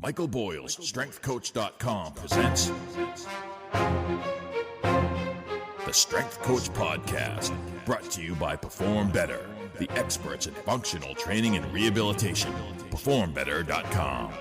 Michael Boyle's StrengthCoach.com presents the Strength Coach Podcast, brought to you by Perform Better, the experts in functional training and rehabilitation. PerformBetter.com.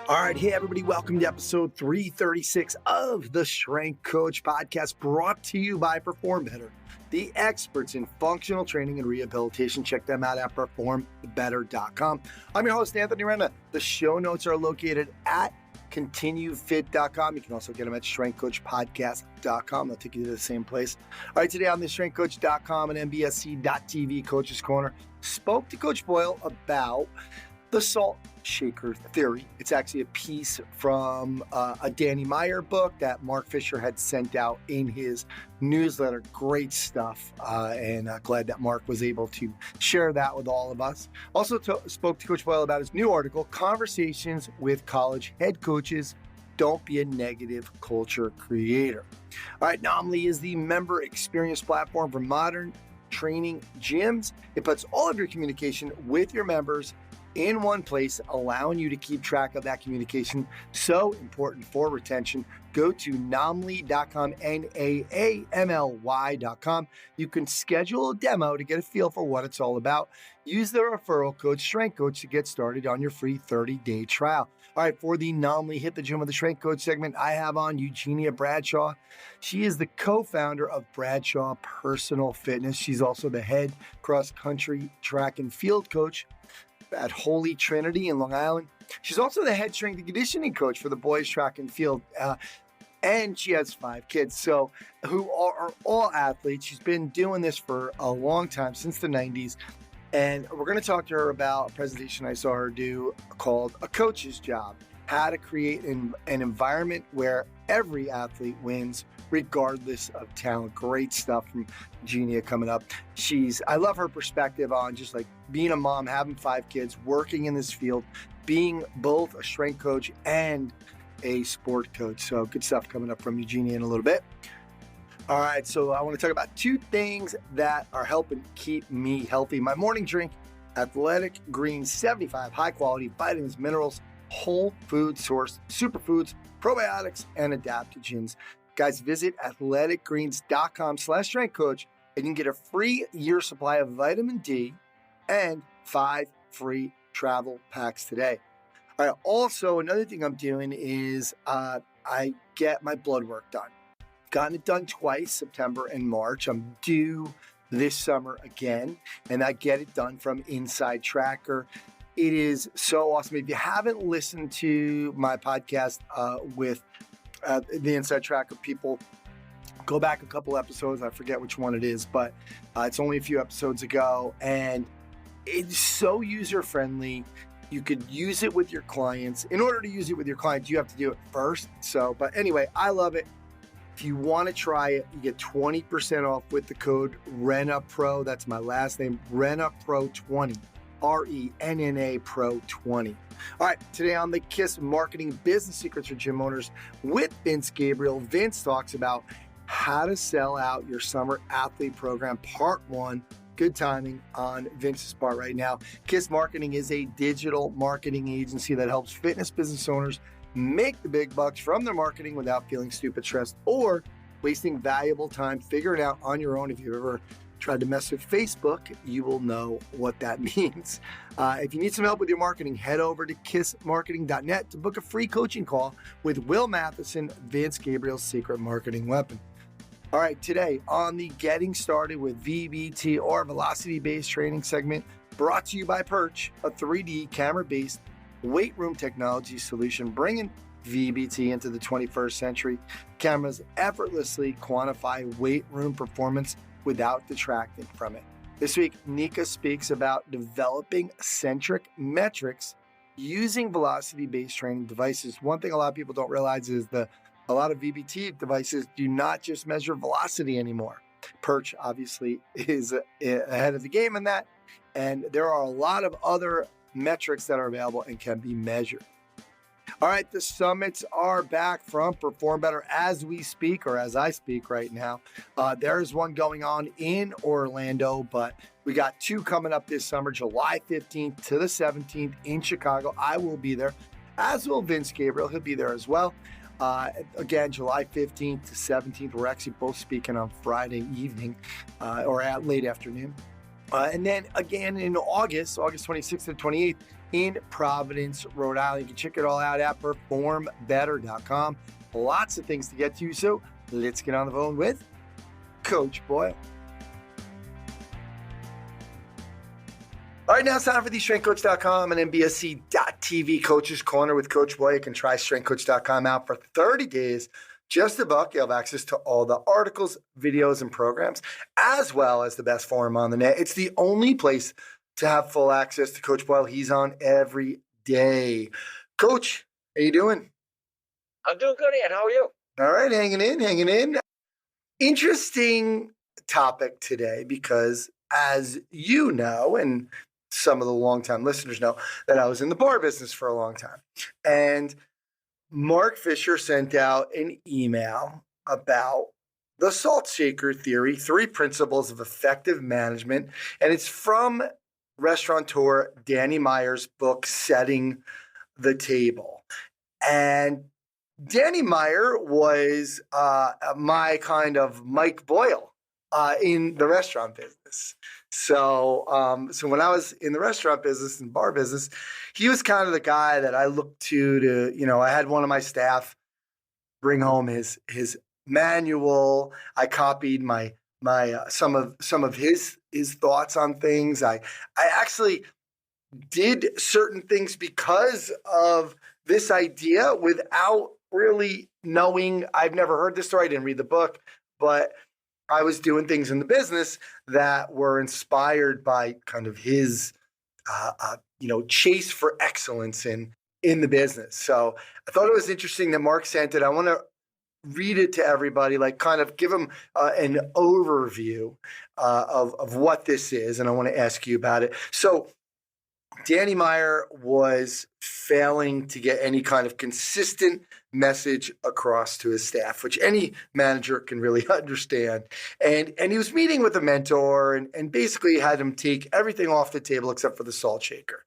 All right, hey everybody, welcome to episode 336 of the Strength Coach Podcast, brought to you by Perform Better, the experts in functional training and rehabilitation. Check them out at PerformBetter.com. I'm your host, Anthony Renna. The show notes are located at ContinueFit.com. You can also get them at StrengthCoachPodcast.com. They'll take you to the same place. All right, today on the StrengthCoach.com and MBSC.TV Coach's Corner, spoke to Coach Boyle about the salt shaker theory. It's actually a piece from a Danny Meyer book that Mark Fisher had sent out in his newsletter. Great stuff, and glad that Mark was able to share that with all of us. Also spoke to Coach Boyle about his new article, Conversations with College Head Coaches. Don't be a negative culture creator. All right, Nomly is the member experience platform for modern training gyms. It puts all of your communication with your members in one place, allowing you to keep track of that communication. So important for retention. Go to Nomly.com, NAAMLY.com. You can schedule a demo to get a feel for what it's all about. Use the referral code Strength Coach to get started on your free 30-day trial. All right, for the Nomly Hit the Gym with the Strength Coach segment, I have on Eugenia Bradshaw. She is the co-founder of Bradshaw Personal Fitness. She's also the head cross-country track and field coach at Holy Trinity in Long Island. She's also the head strength and conditioning coach for the boys track and field. And she has 5 kids, who are all athletes. She's been doing this for a long time, since the 90s. And we're going to talk to her about a presentation I saw her do called A Coach's Job, how to create an environment where every athlete wins, regardless of talent. Great stuff from Eugenia coming up. I love her perspective on just like being a mom, having 5 kids, working in this field, being both a strength coach and a sport coach. So good stuff coming up from Eugenia in a little bit. All right, so I want to talk about 2 things that are helping keep me healthy. My morning drink, Athletic Greens 75 high quality vitamins, minerals, whole food source, superfoods, probiotics, and adaptogens. Guys, visit athleticgreens.com/strengthcoach and you can get a free year supply of vitamin D and 5 free travel packs today. All right, also, another thing I'm doing is I get my blood work done. Gotten it done twice, September and March. I'm due this summer again, and I get it done from Inside Tracker. It is so awesome. If you haven't listened to my podcast with the Inside Tracker people, go back a couple episodes. I forget which one it is, but it's only a few episodes ago, and it's so user-friendly. You could use it with your clients. In order to use it with your clients, you have to do it first. But anyway, I love it. If you want to try it, you get 20% off with the code Renna Pro. That's my last name, Renna Pro 20. RENNA Pro 20. All right, today on the KISS Marketing Business Secrets for Gym Owners with Vince Gabriel. Vince talks about how to sell out your summer athlete program, part 1. Good timing on Vince's part right now. KISS Marketing is a digital marketing agency that helps fitness business owners make the big bucks from their marketing without feeling stupid stressed or wasting valuable time figuring out on your own. If you've ever tried to mess with Facebook, you will know what that means. If you need some help with your marketing, head over to kissmarketing.net to book a free coaching call with Will Matheson, Vince Gabriel's secret marketing weapon. All right, today on the Getting Started with VBT or Velocity-Based Training segment, brought to you by Perch, a 3D camera-based weight room technology solution bringing VBT into the 21st century. Cameras effortlessly quantify weight room performance without detracting from it. This week, Nika speaks about developing centric metrics using velocity-based training devices. One thing a lot of people don't realize is a lot of VBT devices do not just measure velocity anymore. Perch obviously is ahead of the game in that, and there are a lot of other metrics that are available and can be measured. All right, the summits are back from Perform Better as we speak, or as I speak right now. There's one going on in Orlando, but we got two coming up this summer, July 15th to the 17th in Chicago. I will be there, as will Vince Gabriel. He'll be there as well. Again, July 15th to 17th. We're actually both speaking on Friday evening or at late afternoon. And then again in August 26th to 28th, in Providence, Rhode Island. You can check it all out at performbetter.com. Lots of things to get to. So let's get on the phone with Coach Boyle. All right, now it's time for the strengthcoach.com and MBSC.TV Coaches Corner with Coach Boyle. You can try strengthcoach.com out for 30 days. Just $1. You have access to all the articles, videos, and programs, as well as the best forum on the net. It's the only place to have full access to Coach Boyle. He's on every day. Coach, how you doing? I'm doing good, Ian. How are you? All right, hanging in. Interesting topic today because, as you know, and some of the longtime listeners know, that I was in the bar business for a long time. And Mark Fisher sent out an email about the salt shaker theory, 3 principles of effective management. And it's from restaurateur Danny Meyer's book, Setting the Table. And Danny Meyer was my kind of Mike Boyle in the restaurant business. So when I was in the restaurant business and bar business, he was kind of the guy that I looked to, I had one of my staff bring home his manual. I copied my some of his thoughts on things. I actually did certain things because of this idea without really knowing. I've never heard this story. I didn't read the book, but I was doing things in the business that were inspired by kind of his, chase for excellence in the business. So I thought it was interesting that Mark sent it. I want to read it to everybody, like kind of give them an overview of what this is. And I want to ask you about it. So Danny Meyer was failing to get any kind of consistent message across to his staff, which any manager can really understand. And he was meeting with a mentor and basically had him take everything off the table except for the salt shaker.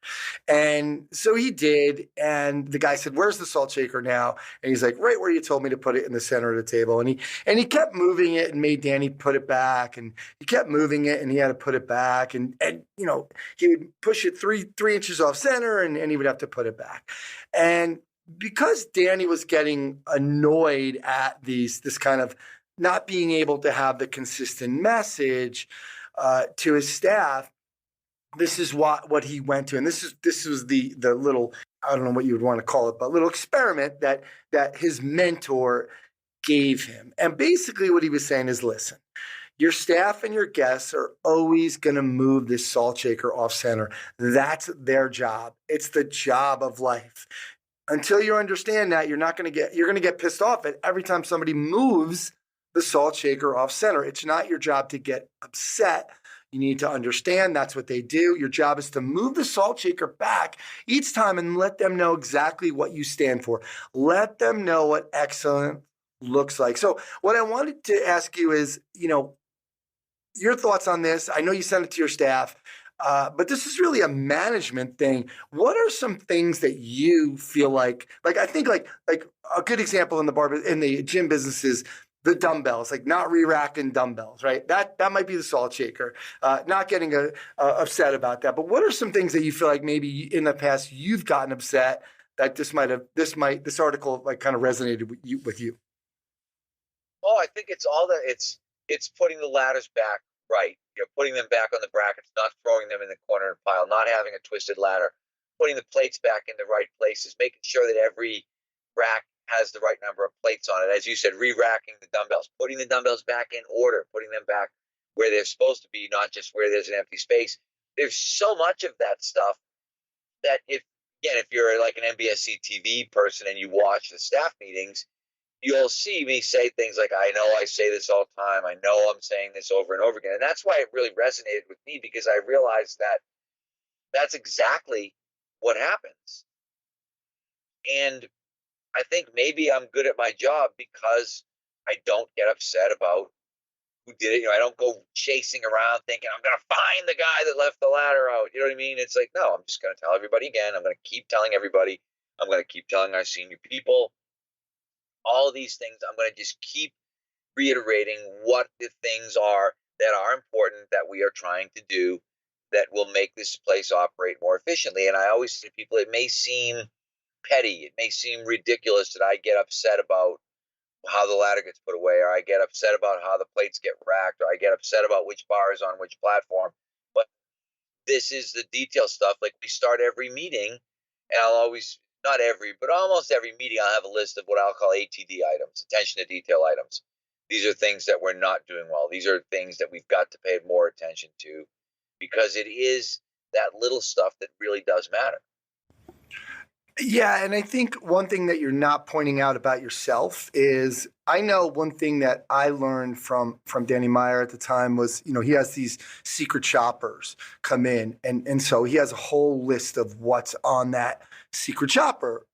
And so he did. And the guy said, "Where's the salt shaker now?" And he's like, "Right where you told me to put it, in the center of the table." And he kept moving it and made Danny put it back. And he kept moving it and he had to put it back. And he would push it three inches off center and he would have to put it back. And because Danny was getting annoyed at this kind of not being able to have the consistent message to his staff, this is what he went to. And this was the little, I don't know what you would want to call it, but little experiment that his mentor gave him. And basically what he was saying is, listen, your staff and your guests are always going to move this salt shaker off center. That's their job. It's the job of life. Until you understand that, you're going to get pissed off at every time somebody moves the salt shaker off center. It's not your job to get upset. You need to understand that's what they do. Your job is to move the salt shaker back each time and let them know exactly what you stand for. Let them know what excellent looks like. So what I wanted to ask you is, your thoughts on this. I know you sent it to your staff. But this is really a management thing. What are some things that you feel like I think like a good example in the gym business is the dumbbells, like not re-racking dumbbells, right? That might be the salt shaker. Not getting upset about that. But what are some things that you feel like maybe in the past you've gotten upset that this article like kind of resonated with you? Oh, I think it's all it's putting the ladders back right. Putting them back on the brackets, not throwing them in the corner pile, not having a twisted ladder, putting the plates back in the right places, making sure that every rack has the right number of plates on it. As you said, re-racking the dumbbells, putting the dumbbells back in order, putting them back where they're supposed to be, not just where there's an empty space. There's so much of that stuff that if you're like an NBSC TV person and you watch the staff meetings, you'll see me say things like, I know I say this all the time. I know I'm saying this over and over again. And that's why it really resonated with me, because I realized that that's exactly what happens. And I think maybe I'm good at my job because I don't get upset about who did it. I don't go chasing around thinking I'm going to find the guy that left the ladder out. You know what I mean? It's like, no, I'm just going to tell everybody again. I'm going to keep telling everybody. I'm going to keep telling our senior people all of these things. I'm going to just keep reiterating what the things are that are important that we are trying to do that will make this place operate more efficiently. And I always say to people, it may seem petty, it may seem ridiculous that I get upset about how the ladder gets put away, or I get upset about how the plates get racked, or I get upset about which bar is on which platform. But this is the detail stuff. Like, we start every meeting, and I'll always, not every, but almost every meeting, I'll have a list of what I'll call ATD items, attention to detail items. These are things that we're not doing well. These are things that we've got to pay more attention to, because it is that little stuff that really does matter. Yeah, and I think one thing that you're not pointing out about yourself is, I know one thing that I learned from Danny Meyer at the time was, he has these secret shoppers come in, and so he has a whole list of what's on that secret shopper.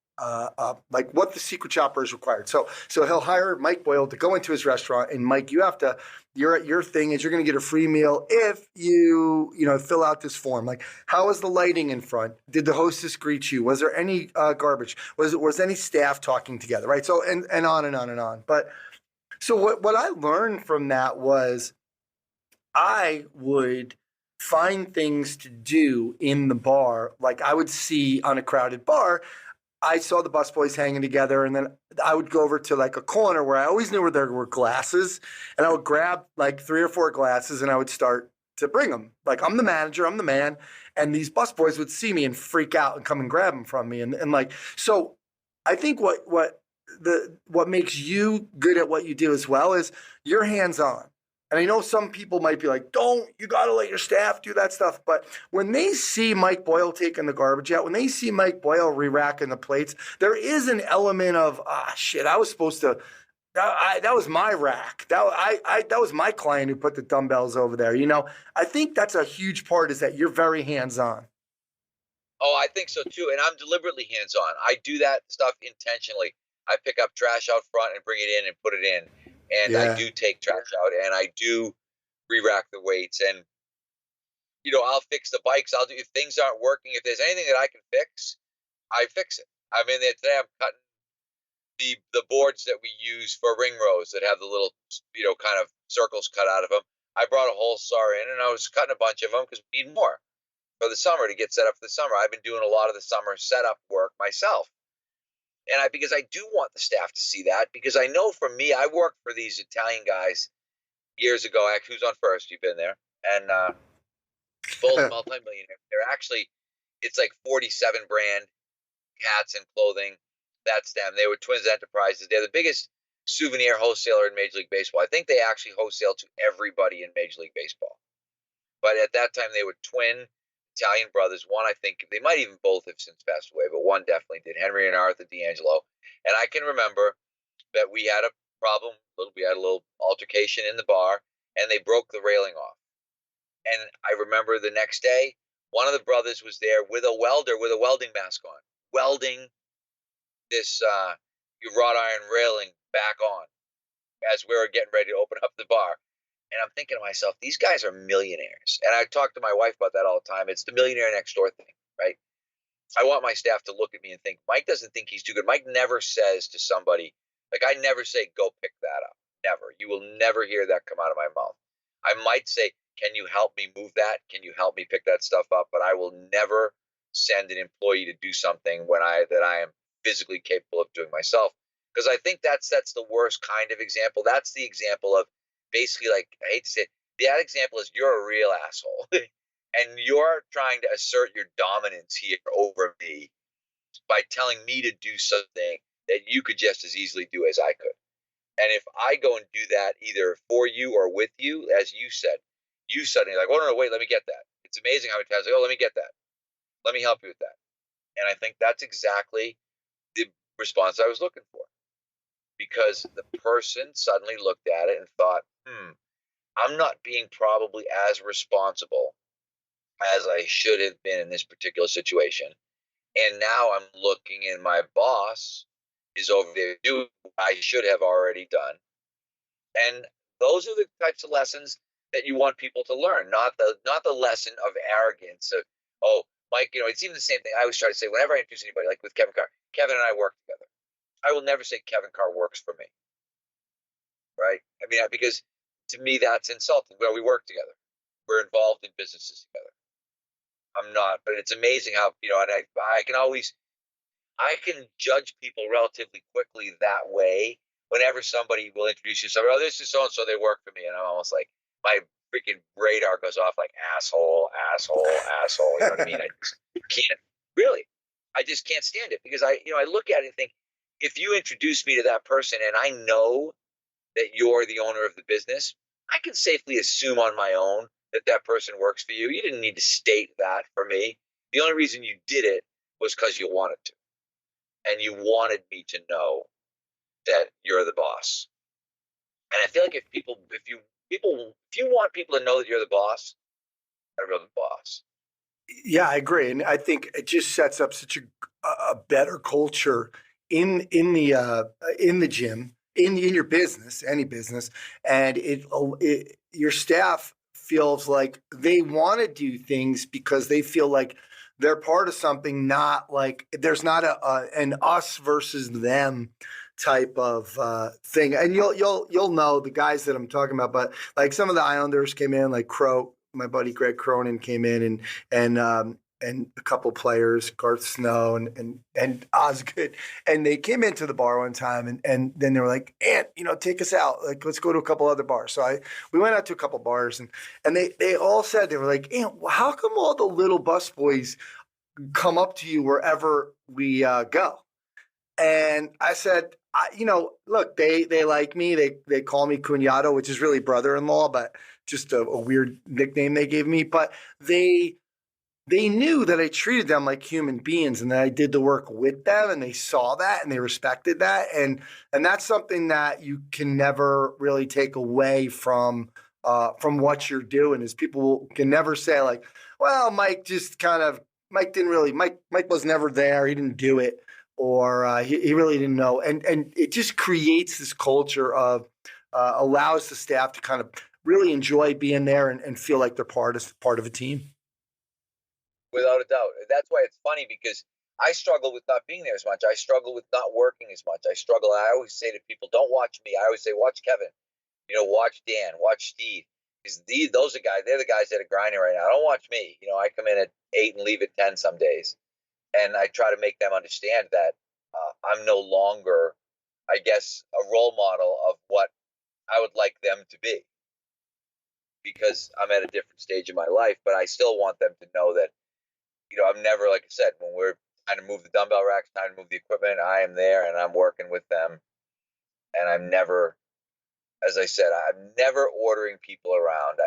Like what the secret shopper is required. So he'll hire Mike Boyle to go into his restaurant, and Mike, you have to, your thing is you're going to get a free meal if you fill out this form. Like, how was the lighting in front? Did the hostess greet you? Was there any garbage? Was any staff talking together? Right. So and on and on and on. But so what I learned from that was, I would find things to do in the bar. Like, I would see on a crowded bar, I saw the busboys hanging together, and then I would go over to like a corner where I always knew where there were glasses, and I would grab like 3 or 4 glasses, and I would start to bring them. Like, I'm the manager, I'm the man, and these busboys would see me and freak out and come and grab them from me, and like, so I think what makes you good at what you do as well is you're hands-on. And I know some people might be like, you got to let your staff do that stuff. But when they see Mike Boyle taking the garbage out, when they see Mike Boyle re-racking the plates, there is an element of, shit, I was supposed to, that was my rack. That was my client who put the dumbbells over there. I think that's a huge part, is that you're very hands-on. Oh, I think so too. And I'm deliberately hands-on. I do that stuff intentionally. I pick up trash out front and bring it in and put it in. And I do take trash out, and I do re-rack the weights, and I'll fix the bikes. I'll do, if things aren't working, if there's anything that I can fix, I fix it. I mean, today I'm cutting the boards that we use for ring rows that have the little kind of circles cut out of them. I brought a hole saw in, and I was cutting a bunch of them because we need more for the summer to get set up for the summer. I've been doing a lot of the summer setup work myself. And because I do want the staff to see that, because I know for me, I worked for these Italian guys years ago. Who's on first? You've been there. And both multi-millionaires. They're actually, it's like 47 brand hats and clothing. That's them. They were Twins Enterprises. They're the biggest souvenir wholesaler in Major League Baseball. I think they actually wholesale to everybody in Major League Baseball. But at that time, they were twin Italian brothers. One, I think, they might even both have since passed away, but one definitely did, Henry and Arthur D'Angelo. And I can remember that we had a problem. We had a little altercation in the bar, and they broke the railing off. And I remember the next day, one of the brothers was there with a welder with a welding mask on, welding this wrought iron railing back on as we were getting ready to open up the bar. And I'm thinking to myself, these guys are millionaires. And I talk to my wife about that all the time. It's the millionaire next door thing, right? I want my staff to look at me and think, Mike doesn't think he's too good. Mike never says to somebody, like, I never say, go pick that up. Never. You will never hear that come out of my mouth. I might say, can you help me move that? Can you help me pick that stuff up? But I will never send an employee to do something that I am physically capable of doing myself. Because I think that's the worst kind of example. That's the example of, basically, like, I hate to say it, that example is, you're a real asshole. And you're trying to assert your dominance here over me by telling me to do something that you could just as easily do as I could. And if I go and do that either for you or with you, as you suddenly like, oh, no, wait, let me get that. It's amazing how many times, like, oh, let me get that. Let me help you with that. And I think that's exactly the response I was looking for. Because the person suddenly looked at it and thought, I'm not being probably as responsible as I should have been in this particular situation. And now I'm looking, and my boss is over there doing what I should have already done. And those are the types of lessons that you want people to learn, not the lesson of arrogance of, oh, Mike, it's even the same thing I always try to say whenever I introduce anybody, like with Kevin Carr. Kevin and I work together. I will never say Kevin Carr works for me, right? I mean, because to me that's insulting. Well, we work together. We're involved in businesses together. I'm not, but it's amazing how, and I can judge people relatively quickly that way. Whenever somebody will introduce you, oh, this is so and so, they work for me, and I'm almost like my freaking radar goes off like asshole. You know what I mean? I just can't really. I just can't stand it because I look at it and think, if you introduce me to that person and I know that you're the owner of the business, I can safely assume on my own that that person works for you. You didn't need to state that for me. The only reason you did it was because you wanted to, and you wanted me to know that you're the boss. And I feel like if you want people to know that you're the boss, you're the boss. Yeah, I agree, and I think it just sets up such a better culture in the gym, in your business, any business, and your staff feels like they want to do things because they feel like they're part of something, not like there's not an us versus them type of thing. And you'll know the guys that I'm talking about, but like some of the Islanders came in, like my buddy Greg Cronin came in, and a couple players, Garth Snow and Osgood, and they came into the bar one time, and then they were like, "Ant, take us out. Like, let's go to a couple other bars." So we went out to a couple bars, and they all said, they were like, "Ant, how come all the little busboys come up to you wherever we go?" And I said, look, they like me. They call me Cunhado, which is really brother-in-law, but just a weird nickname they gave me. But they knew that I treated them like human beings and that I did the work with them, and they saw that and they respected that. And that's something that you can never really take away from what you're doing, is people can never say like, well, Mike was never there. He didn't do it. Or he really didn't know. And it just creates this culture of allows the staff to kind of really enjoy being there and feel like they're part of a team. Without a doubt. That's why it's funny, because I struggle with not being there as much. I struggle with not working as much. I always say to people, don't watch me. I always say, watch Kevin. Watch Dan, watch Steve. Because those are guys, they're the guys that are grinding right now. Don't watch me. I come in at 8 and leave at 10 some days. And I try to make them understand that I'm no longer, I guess, a role model of what I would like them to be, because I'm at a different stage of my life. But I still want them to know that, I'm never, like I said, when we're trying to move the dumbbell racks, trying to move the equipment, I am there and I'm working with them. And I'm never, as I said, I'm never ordering people around.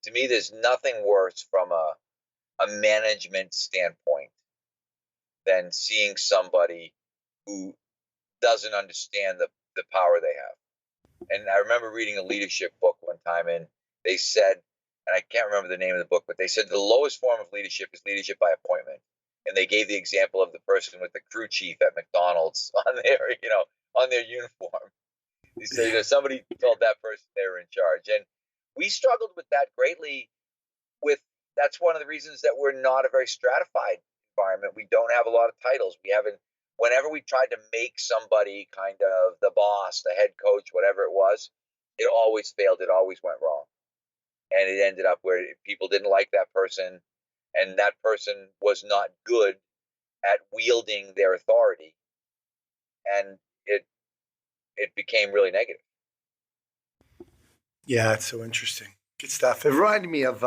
To me, there's nothing worse from a management standpoint than seeing somebody who doesn't understand the power they have. And I remember reading a leadership book one time, and they said, and I can't remember the name of the book, but they said the lowest form of leadership is leadership by appointment. And they gave the example of the person with the crew chief at McDonald's on their uniform. They said, somebody told that person they were in charge. And we struggled with that greatly. That's one of the reasons that we're not a very stratified environment. We don't have a lot of titles. Whenever we tried to make somebody kind of the boss, the head coach, whatever it was, it always failed. It always went wrong. And it ended up where people didn't like that person, and that person was not good at wielding their authority. And it became really negative. Yeah, it's so interesting. Good stuff. It reminded me of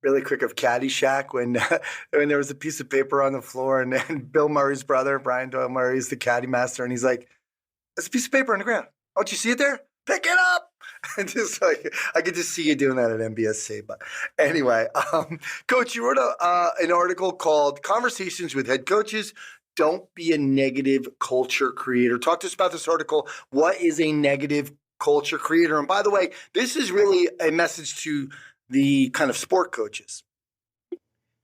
really quick of Caddyshack when there was a piece of paper on the floor, and Bill Murray's brother, Brian Doyle Murray, is the caddy master, and he's like, "There's a piece of paper on the ground. Oh, don't you see it there? Pick it up!" And just like I could just see you doing that at NBSC. But anyway, Coach, you wrote an article called "Conversations with Head Coaches. Don't be a negative culture creator." Talk to us about this article. What is a negative culture creator? And by the way, this is really a message to the kind of sport coaches.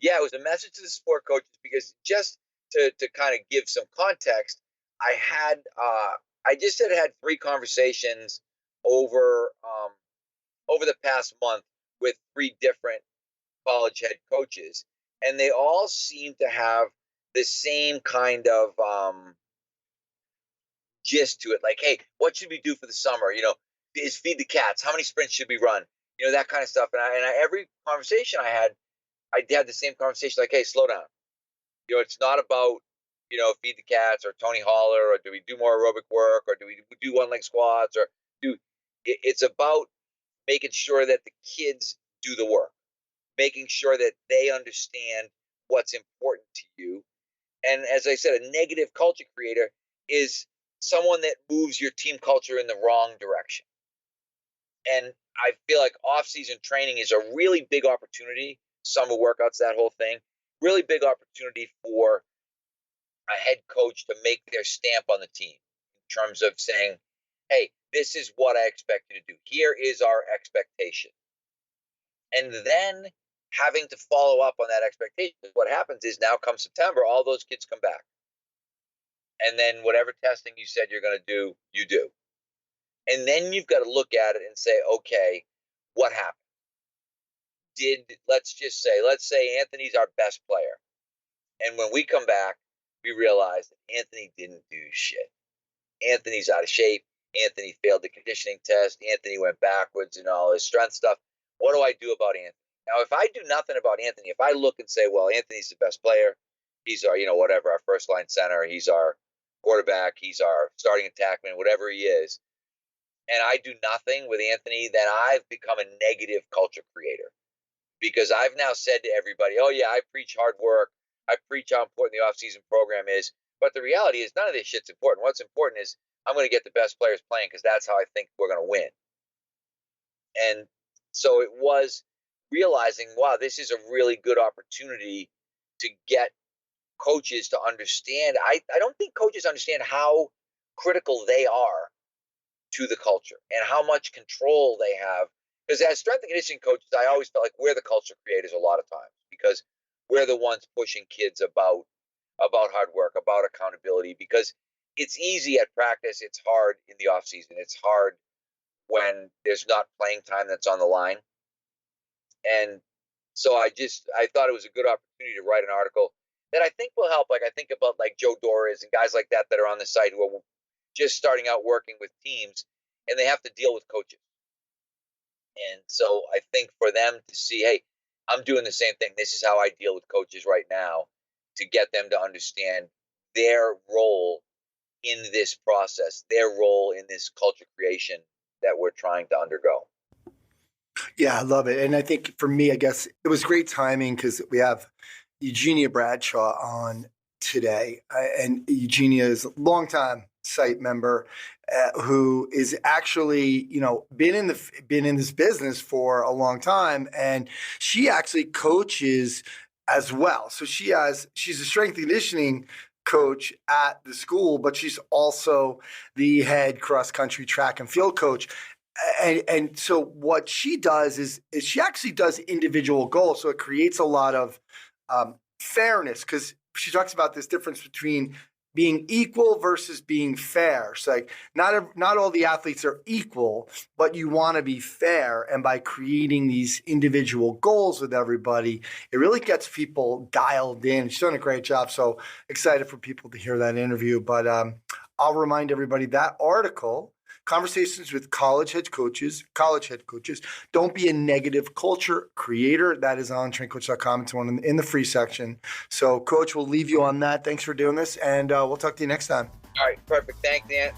Yeah, it was a message to the sport coaches, because just to kind of give some context, I just had 3 conversations over the past month with 3 different college head coaches, and they all seem to have the same kind of gist to it. Like, hey, what should we do for the summer? Is feed the cats? How many sprints should we run? That kind of stuff. And every conversation I had the same conversation. Like, hey, slow down. It's not about feed the cats or Tony Holler, or do we do more aerobic work, or do we do one leg squats, or it's about making sure that the kids do the work, making sure that they understand what's important to you. And as I said, a negative culture creator is someone that moves your team culture in the wrong direction. And I feel like off-season training is a really big opportunity. Summer workouts, that whole thing, really big opportunity for a head coach to make their stamp on the team in terms of saying, hey, this is what I expect you to do. Here is our expectation. And then having to follow up on that expectation. What happens is now come September, all those kids come back. And then whatever testing you said you're going to do, you do. And then you've got to look at it and say, okay, what happened? Let's say Anthony's our best player. And when we come back, we realize that Anthony didn't do shit. Anthony's out of shape. Anthony failed the conditioning test. Anthony went backwards in all his strength stuff. What do I do about Anthony? Now, if I do nothing about Anthony, if I look and say, well, Anthony's the best player, he's our, our first line center, he's our quarterback, he's our starting attackman, whatever he is, and I do nothing with Anthony, then I've become a negative culture creator. Because I've now said to everybody, oh yeah, I preach hard work, I preach how important the off-season program is, but the reality is none of this shit's important. What's important is I'm going to get the best players playing because that's how I think we're going to win. And so it was realizing, wow, this is a really good opportunity to get coaches to understand. I don't think coaches understand how critical they are to the culture and how much control they have. Because as strength and conditioning coaches, I always felt like we're the culture creators a lot of times because we're the ones pushing kids about hard work, about accountability, because it's easy at practice. It's hard in the off season. It's hard when there's not playing time that's on the line. And so I thought it was a good opportunity to write an article that I think will help. Like I think about like Joe Doris and guys like that are on the site who are just starting out working with teams and they have to deal with coaches. And so I think for them to see, hey, I'm doing the same thing. This is how I deal with coaches right now, to get them to understand their role in this process, their role in this culture creation that we're trying to undergo. Yeah, I love it. And I think for me, I guess it was great timing because we have Eugenia Bradshaw on today. And Eugenia is a longtime site member who is actually, been in this business for a long time. And she actually coaches as well. So she's a strength and conditioning coach at the school, but she's also the head cross-country track and field coach. And so what she does is she actually does individual goals. So it creates a lot of fairness because she talks about this difference between being equal versus being fair. So like not all the athletes are equal, but you want to be fair. And by creating these individual goals with everybody, it really gets people dialed in. She's done a great job. So excited for people to hear that interview. But I'll remind everybody that article, Conversations with College Head Coaches. Don't be a negative culture creator. That is on traincoach.com. It's one in the free section. So, Coach, we'll leave you on that. Thanks for doing this, and we'll talk to you next time. All right, perfect. Thanks, Dan.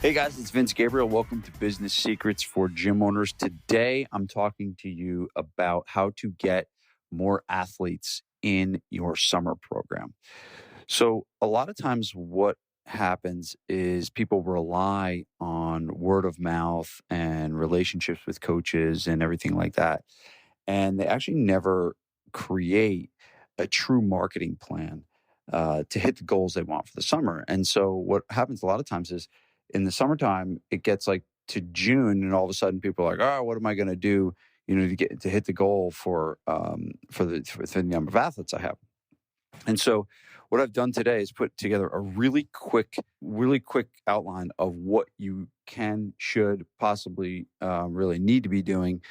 Hey guys, it's Vince Gabriel. Welcome to Business Secrets for Gym Owners. Today, I'm talking to you about how to get more athletes in your summer program. So a lot of times what happens is people rely on word of mouth and relationships with coaches and everything like that. And they actually never create a true marketing plan to hit the goals they want for the summer. And so what happens a lot of times is in the summertime, it gets like to June and all of a sudden people are like, oh, what am I going to do, to hit the goal for the number of athletes I have. And so what I've done today is put together a really quick outline of what you can, should, possibly really need to be doing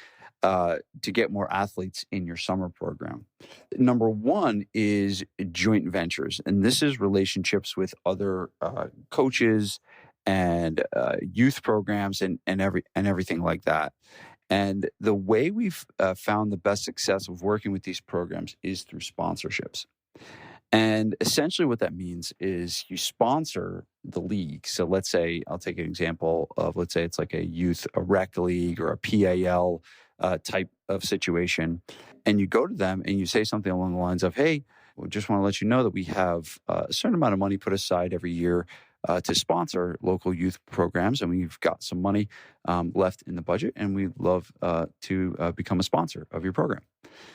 to get more athletes in your summer program. Number one is joint ventures. And this is relationships with other coaches and youth programs and everything like that. And the way we've found the best success of working with these programs is through sponsorships. And essentially what that means is you sponsor the league. So let's say, I'll take an example of, let's say it's like a rec league or a PAL type of situation. And you go to them and you say something along the lines of, hey, we just want to let you know that we have a certain amount of money put aside every year to sponsor local youth programs. And we've got some money left in the budget, and we'd love to become a sponsor of your program.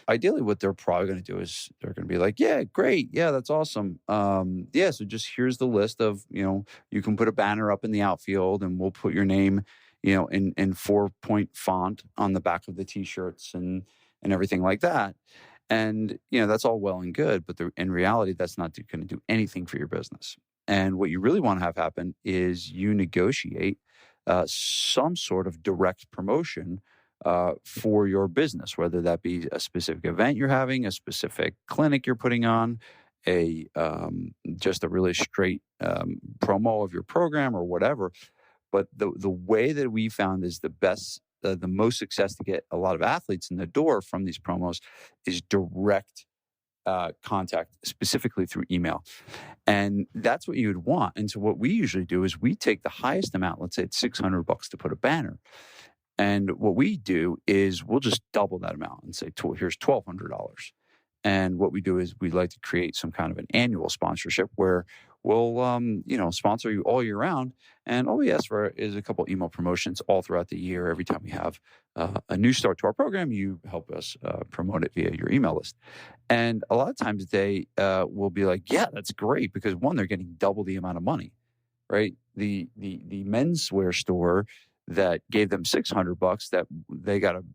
Ideally, what they're probably going to do is they're going to be like, yeah, great. Yeah, that's awesome. So just here's the list of, you can put a banner up in the outfield and we'll put your name, in 4-point font on the back of the T-shirts and everything like that. And, that's all well and good, but in reality, that's not going to do anything for your business. And what you really want to have happen is you negotiate some sort of direct promotion for your business, whether that be a specific event you're having, a specific clinic you're putting on, just a really straight promo of your program or whatever. But the way that we found is the best, the most success to get a lot of athletes in the door from these promos is direct contact, specifically through email. And that's what you would want. And so what we usually do is we take the highest amount, let's say it's $600 to put a banner. And what we do is we'll just double that amount and say, here's $1,200. And what we do is we like to create some kind of an annual sponsorship where we'll, sponsor you all year round. And all we ask for is a couple email promotions all throughout the year. Every time we have a new start to our program, you help us promote it via your email list. And a lot of times they will be like, yeah, that's great, because one, they're getting double the amount of money, right? The menswear store that gave them $600 that they got to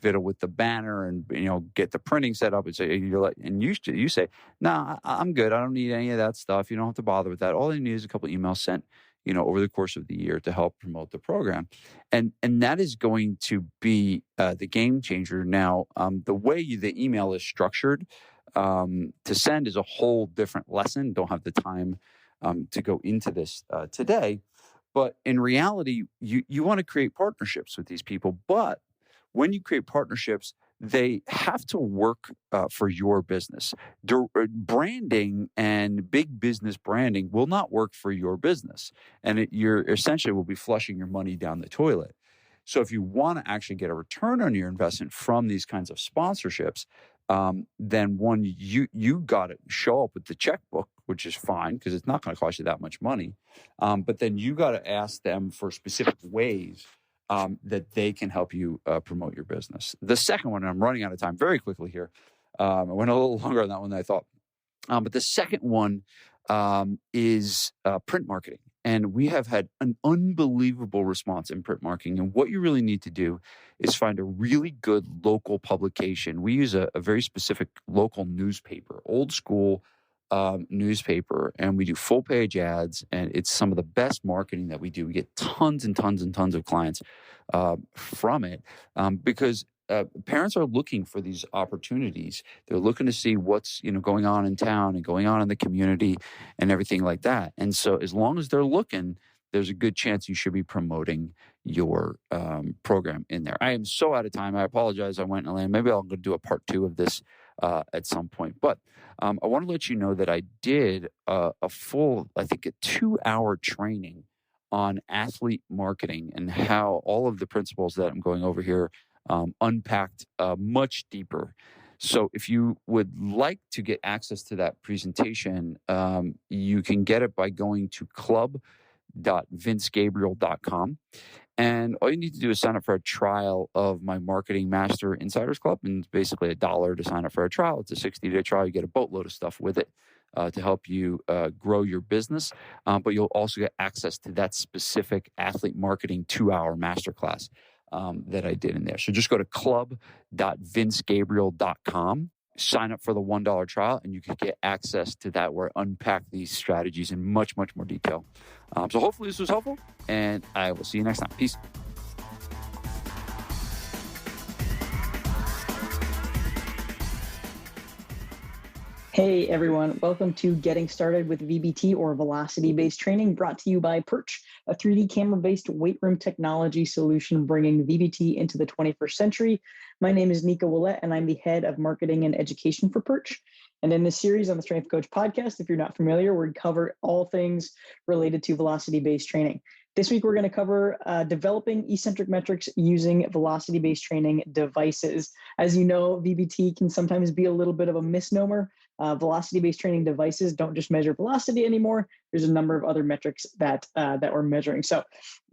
fiddle with the banner and get the printing set up and say you say, nah, I'm good, I don't need any of that stuff, you don't have to bother with that. All they need is a couple emails sent over the course of the year to help promote the program. And that is going to be the game changer. Now, the way the email is structured to send is a whole different lesson. Don't have the time to go into this today. But in reality, you want to create partnerships with these people. But when you create partnerships, they have to work for your business. Branding and big business branding will not work for your business. And you're essentially will be flushing your money down the toilet. So if you want to actually get a return on your investment from these kinds of sponsorships, then one, you got to show up with the checkbook, which is fine because it's not going to cost you that much money. But then you got to ask them for specific ways that they can help you promote your business. The second one, and I'm running out of time very quickly here. I went a little longer on that one than I thought. But the second one is print marketing. And we have had an unbelievable response in print marketing. And what you really need to do is find a really good local publication. We use a very specific local newspaper, old school newspaper, and we do full page ads. And it's some of the best marketing that we do. We get tons and tons and tons of clients from it because parents are looking for these opportunities. They're looking to see what's going on in town and going on in the community and everything like that. And so as long as they're looking, there's a good chance you should be promoting your program in there. I am so out of time. I apologize. I went and landed. Maybe I'll go do a part 2 of this at some point. But I want to let you know that I did a full, I think, a 2-hour training on athlete marketing and how all of the principles that I'm going over here unpacked much deeper. So if you would like to get access to that presentation, you can get it by going to club.vincegabriel.com. And all you need to do is sign up for a trial of my Marketing Master Insiders Club. And it's basically $1 to sign up for a trial. It's a 60-day trial. You get a boatload of stuff with it to help you grow your business. But you'll also get access to that specific athlete marketing 2-hour masterclass that I did in there. So just go to club.vincegabriel.com sign up for the $1 trial and you can get access to that where I unpack these strategies in much, much more detail. So hopefully this was helpful, and I will see you next time. Peace. Hey everyone, welcome to Getting Started with VBT, or Velocity-Based Training, brought to you by Perch, a 3D camera-based weight room technology solution bringing VBT into the 21st century. My name is Nico Willett, and I'm the head of marketing and education for Perch. And in this series on the Strength Coach podcast, if you're not familiar, we cover all things related to velocity-based training. This week, we're going to cover developing eccentric metrics using velocity-based training devices. As you know, VBT can sometimes be a little bit of a misnomer. Velocity-based training devices don't just measure velocity anymore. There's a number of other metrics that we're measuring. So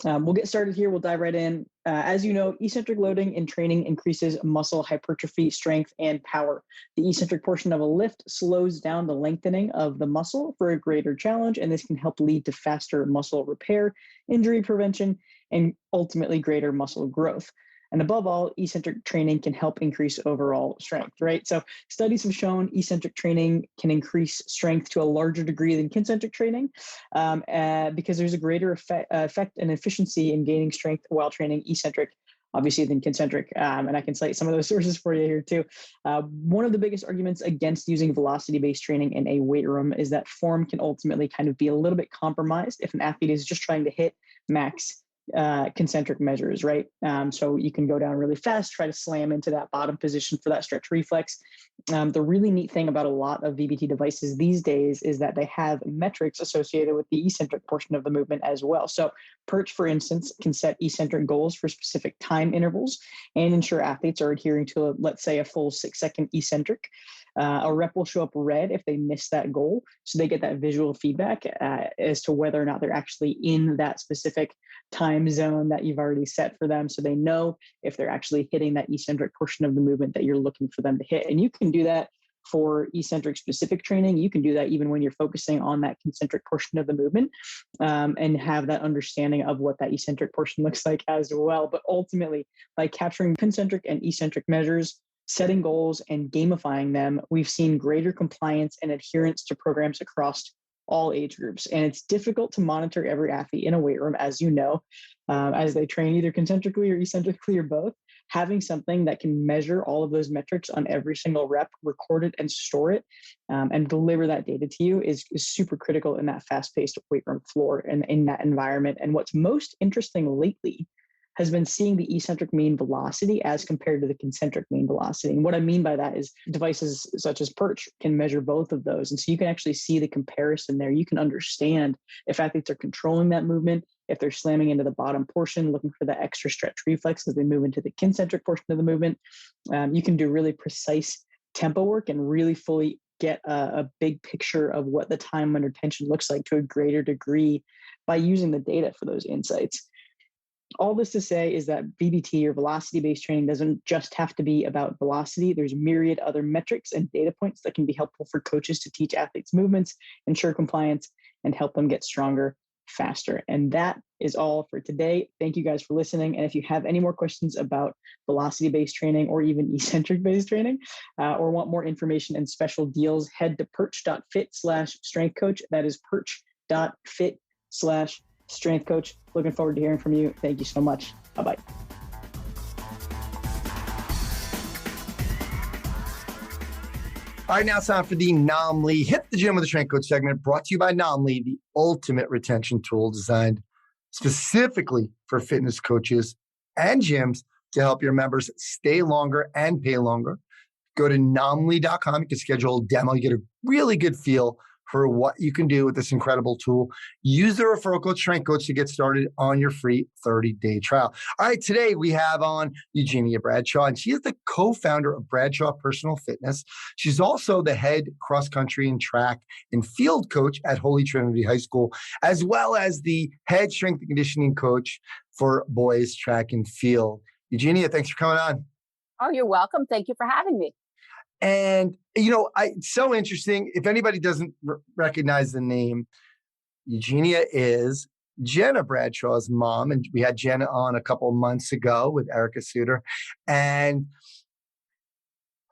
we'll get started here. We'll dive right in. As you know, eccentric loading in training increases muscle hypertrophy, strength, and power. The eccentric portion of a lift slows down the lengthening of the muscle for a greater challenge, and this can help lead to faster muscle repair, injury prevention, and ultimately greater muscle growth. And above all, eccentric training can help increase overall strength, right? So studies have shown eccentric training can increase strength to a larger degree than concentric training because there's a greater effect and efficiency in gaining strength while training eccentric, obviously, than concentric. And I can cite some of those sources for you here too. One of the biggest arguments against using velocity-based training in a weight room is that form can ultimately kind of be a little bit compromised if an athlete is just trying to hit max concentric measures, right? So you can go down really fast, try to slam into that bottom position for that stretch reflex. The really neat thing about a lot of VBT devices these days is that they have metrics associated with the eccentric portion of the movement as well. So Perch, for instance, can set eccentric goals for specific time intervals and ensure athletes are adhering to, let's say, a full 6-second eccentric. A rep will show up red if they miss that goal. So they get that visual feedback as to whether or not they're actually in that specific time zone that you've already set for them. So they know if they're actually hitting that eccentric portion of the movement that you're looking for them to hit. And you can do that for eccentric specific training. You can do that even when you're focusing on that concentric portion of the movement and have that understanding of what that eccentric portion looks like as well. But ultimately, by capturing concentric and eccentric measures, setting goals and gamifying them, we've seen greater compliance and adherence to programs across all age groups. And it's difficult to monitor every athlete in a weight room, as you know, as they train either concentrically or eccentrically or both. Having something that can measure all of those metrics on every single rep, record it and store it, and deliver that data to you is super critical in that fast-paced weight room floor and in that environment. And what's most interesting lately has been seeing the eccentric mean velocity as compared to the concentric mean velocity. And what I mean by that is devices such as Perch can measure both of those. And so you can actually see the comparison there. You can understand if athletes are controlling that movement, if they're slamming into the bottom portion, looking for the extra stretch reflex as they move into the concentric portion of the movement. You can do really precise tempo work and really fully get a big picture of what the time under tension looks like to a greater degree by using the data for those insights. All this to say is that VBT, or velocity-based training, doesn't just have to be about velocity. There's myriad other metrics and data points that can be helpful for coaches to teach athletes movements, ensure compliance, and help them get stronger faster. And that is all for today. Thank you guys for listening. And if you have any more questions about velocity-based training or even eccentric-based training, or want more information and special deals, head to perch.fit/strength coach. That is perch.fit/strength coach. Looking forward to hearing from you. Thank you so much. Bye-bye. All right, now it's time for the Nomly Hit the Gym with the Strength Coach segment, brought to you by Nomly, the ultimate retention tool designed specifically for fitness coaches and gyms to help your members stay longer and pay longer. Go to nomly.com. You can schedule a demo. You get a really good feel for what you can do with this incredible tool. Use the referral code Strength Coach to get started on your free 30-day trial. All right, today we have on Eugenia Bradshaw, and she is the co-founder of Bradshaw Personal Fitness. She's also the head cross-country and track and field coach at Holy Trinity High School, as well as the head strength and conditioning coach for boys track and field. Eugenia, thanks for coming on. Oh, you're welcome. Thank you for having me. And, it's so interesting. If anybody doesn't recognize the name, Eugenia is Jenna Bradshaw's mom. And we had Jenna on a couple of months ago with Erica Suter. And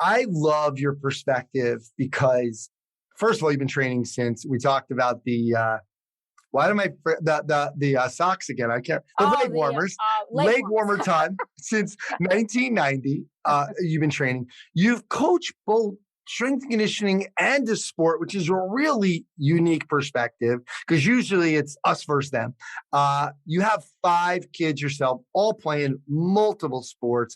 I love your perspective because, first of all, you've been training since we talked about the socks again? I can't. The leg warmers. Leg warmer time since 1990. You've been training. You've coached both strength and conditioning and a sport, which is a really unique perspective because usually it's us versus them. You have 5 kids yourself, all playing multiple sports.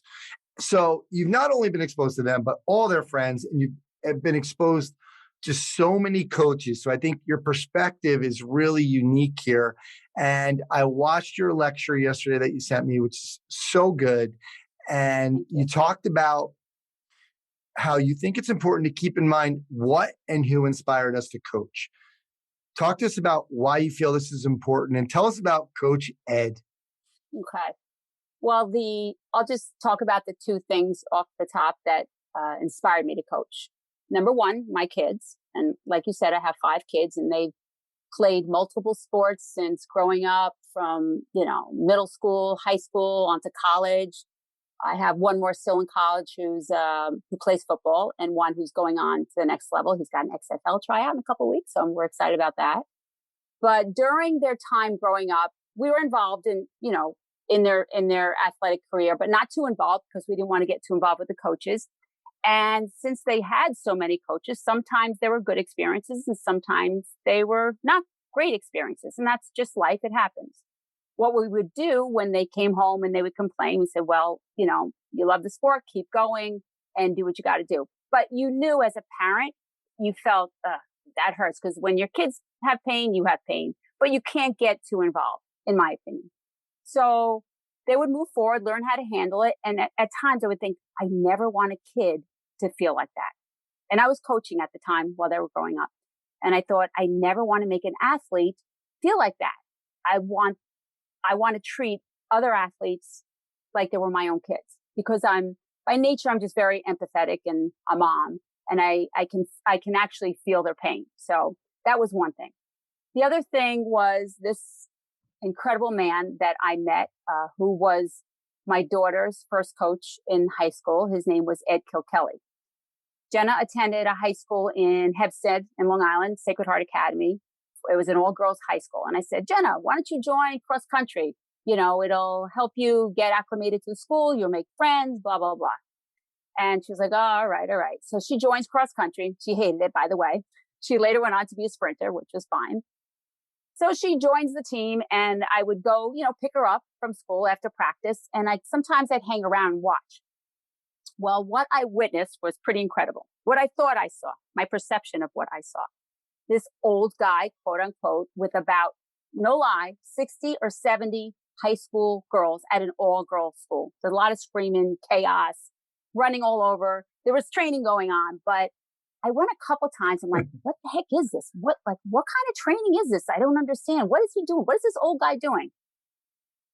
So you've not only been exposed to them, but all their friends, and you've been exposed to so many coaches. So I think your perspective is really unique here. And I watched your lecture yesterday that you sent me, which is so good. And you talked about how you think it's important to keep in mind what and who inspired us to coach. Talk to us about why you feel this is important and tell us about Coach Ed. Okay. Well, I'll just talk about the 2 things off the top that inspired me to coach. Number 1, my kids. And like you said, I have 5 kids and they've played multiple sports since growing up from, middle school, high school, onto college. I have one more still in college who plays football and one who's going on to the next level. He's got an XFL tryout in a couple of weeks. So we're excited about that. But during their time growing up, we were involved in their athletic career, but not too involved because we didn't want to get too involved with the coaches. And since they had so many coaches, sometimes there were good experiences and sometimes they were not great experiences. And that's just life. It happens. What we would do when they came home and they would complain, we said, well, you love the sport, keep going and do what you got to do. But you knew as a parent, you felt that hurts because when your kids have pain, you have pain, but you can't get too involved, in my opinion. So they would move forward, learn how to handle it. And at times I would think, I never want a kid to feel like that. And I was coaching at the time while they were growing up. And I thought, I never want to make an athlete feel like that. I want to treat other athletes like they were my own kids because by nature, I'm just very empathetic and a mom and I can actually feel their pain. So that was one thing. The other thing was this incredible man that I met, who was my daughter's first coach in high school. His name was Ed Kilkelly. Jenna attended a high school in Hempstead in Long Island, Sacred Heart Academy. It was an all-girls high school. And I said, Jenna, why don't you join cross country? It'll help you get acclimated to the school. You'll make friends, blah, blah, blah. And she was like, oh, all right. So she joins cross country. She hated it, by the way. She later went on to be a sprinter, which was fine. So she joins the team and I would go, pick her up from school after practice. And sometimes I'd hang around and watch. Well, what I witnessed was pretty incredible. What I thought I saw, my perception of what I saw. This old guy, quote unquote, with about, no lie, 60 or 70 high school girls at an all-girls school. There's a lot of screaming, chaos, running all over. There was training going on, but I went a couple times. I'm like, what the heck is this? What kind of training is this? I don't understand. What is he doing? What is this old guy doing?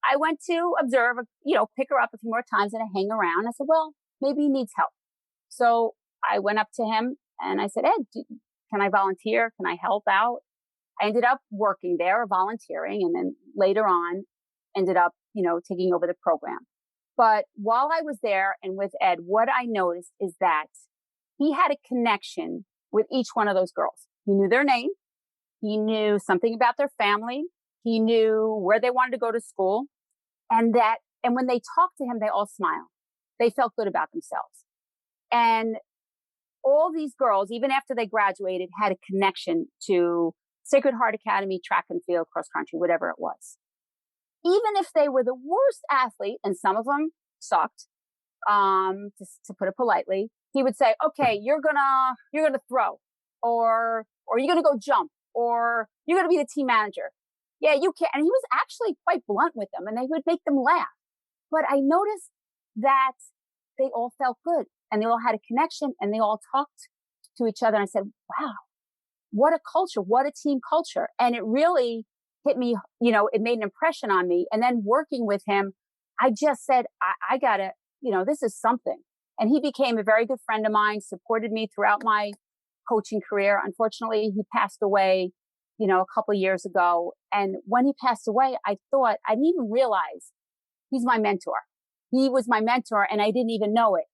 I went to observe, pick her up a few more times and I hang around. I said, well, maybe he needs help. So I went up to him and I said, Ed, can I volunteer? Can I help out? I ended up working there, volunteering, and then later on ended up, taking over the program. But while I was there and with Ed, what I noticed is that he had a connection with each one of those girls. He knew their name. He knew something about their family. He knew where they wanted to go to school. And when they talked to him, they all smiled. They felt good about themselves. And all these girls, even after they graduated, had a connection to Sacred Heart Academy, track and field, cross country, whatever it was. Even if they were the worst athlete, and some of them sucked, to put it politely, he would say, okay, you're gonna throw, or you're gonna go jump, or you're gonna be the team manager. Yeah, you can. And he was actually quite blunt with them and they would make them laugh. But I noticed that they all felt good and they all had a connection and they all talked to each other. And I said, wow, what a culture, what a team culture. And it really hit me, it made an impression on me. And then working with him, I just said, I gotta, this is something. And he became a very good friend of mine, supported me throughout my coaching career. Unfortunately, he passed away, a couple of years ago. And when he passed away, I didn't even realize he's my mentor. He was my mentor and I didn't even know it.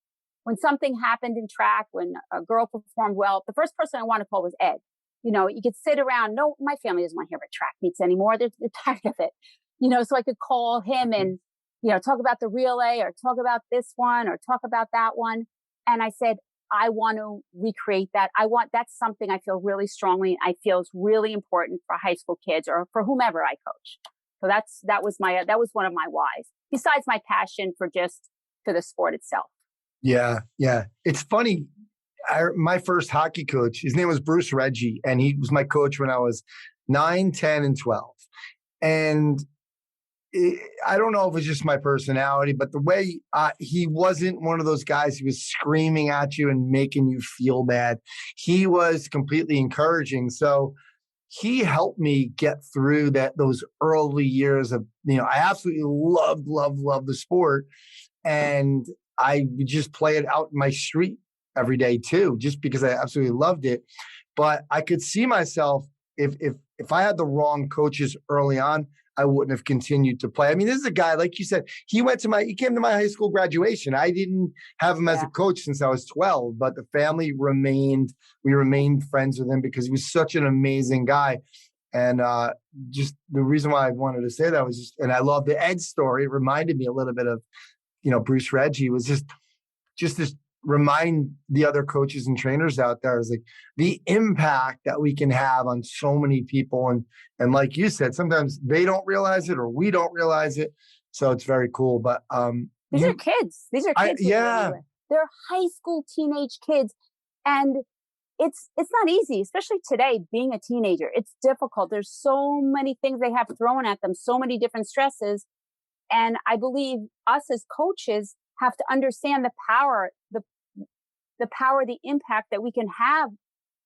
when something happened in track, when a girl performed well, the first person I want to call was Ed. You could sit around. No, my family doesn't want to hear about track meets anymore. They're tired of it. So I could call him and, talk about the relay or talk about this one or talk about that one. And I said, I want to recreate that. That's something I feel really strongly. I feel is really important for high school kids or for whomever I coach. So that was one of my whys, besides my passion for the sport itself. Yeah. Yeah. It's funny. My first hockey coach, his name was Bruce Reggie, and he was my coach when I was 9, 10, and 12. And I don't know if it was just my personality, but the way he wasn't one of those guys who was screaming at you and making you feel bad. He was completely encouraging. So he helped me get through those early years of, I absolutely loved the sport. And I would just play it out in my street every day too, just because I absolutely loved it. But I could see myself, if I had the wrong coaches early on, I wouldn't have continued to play. I mean, this is a guy, like you said, he came to my high school graduation. I didn't have him as a coach since I was 12, but the family we remained friends with him because he was such an amazing guy. And just the reason why I wanted to say that was and I love the Ed story. It reminded me a little bit of, Bruce Reggie. Was just this remind the other coaches and trainers out there is like the impact that we can have on so many people. And like you said, sometimes they don't realize it or we don't realize it. So it's very cool. But these are kids. Yeah. They're high school teenage kids. And it's not easy, especially today, being a teenager. It's difficult. There's so many things they have thrown at them, so many different stresses. And I believe us as coaches have to understand the power, the impact that we can have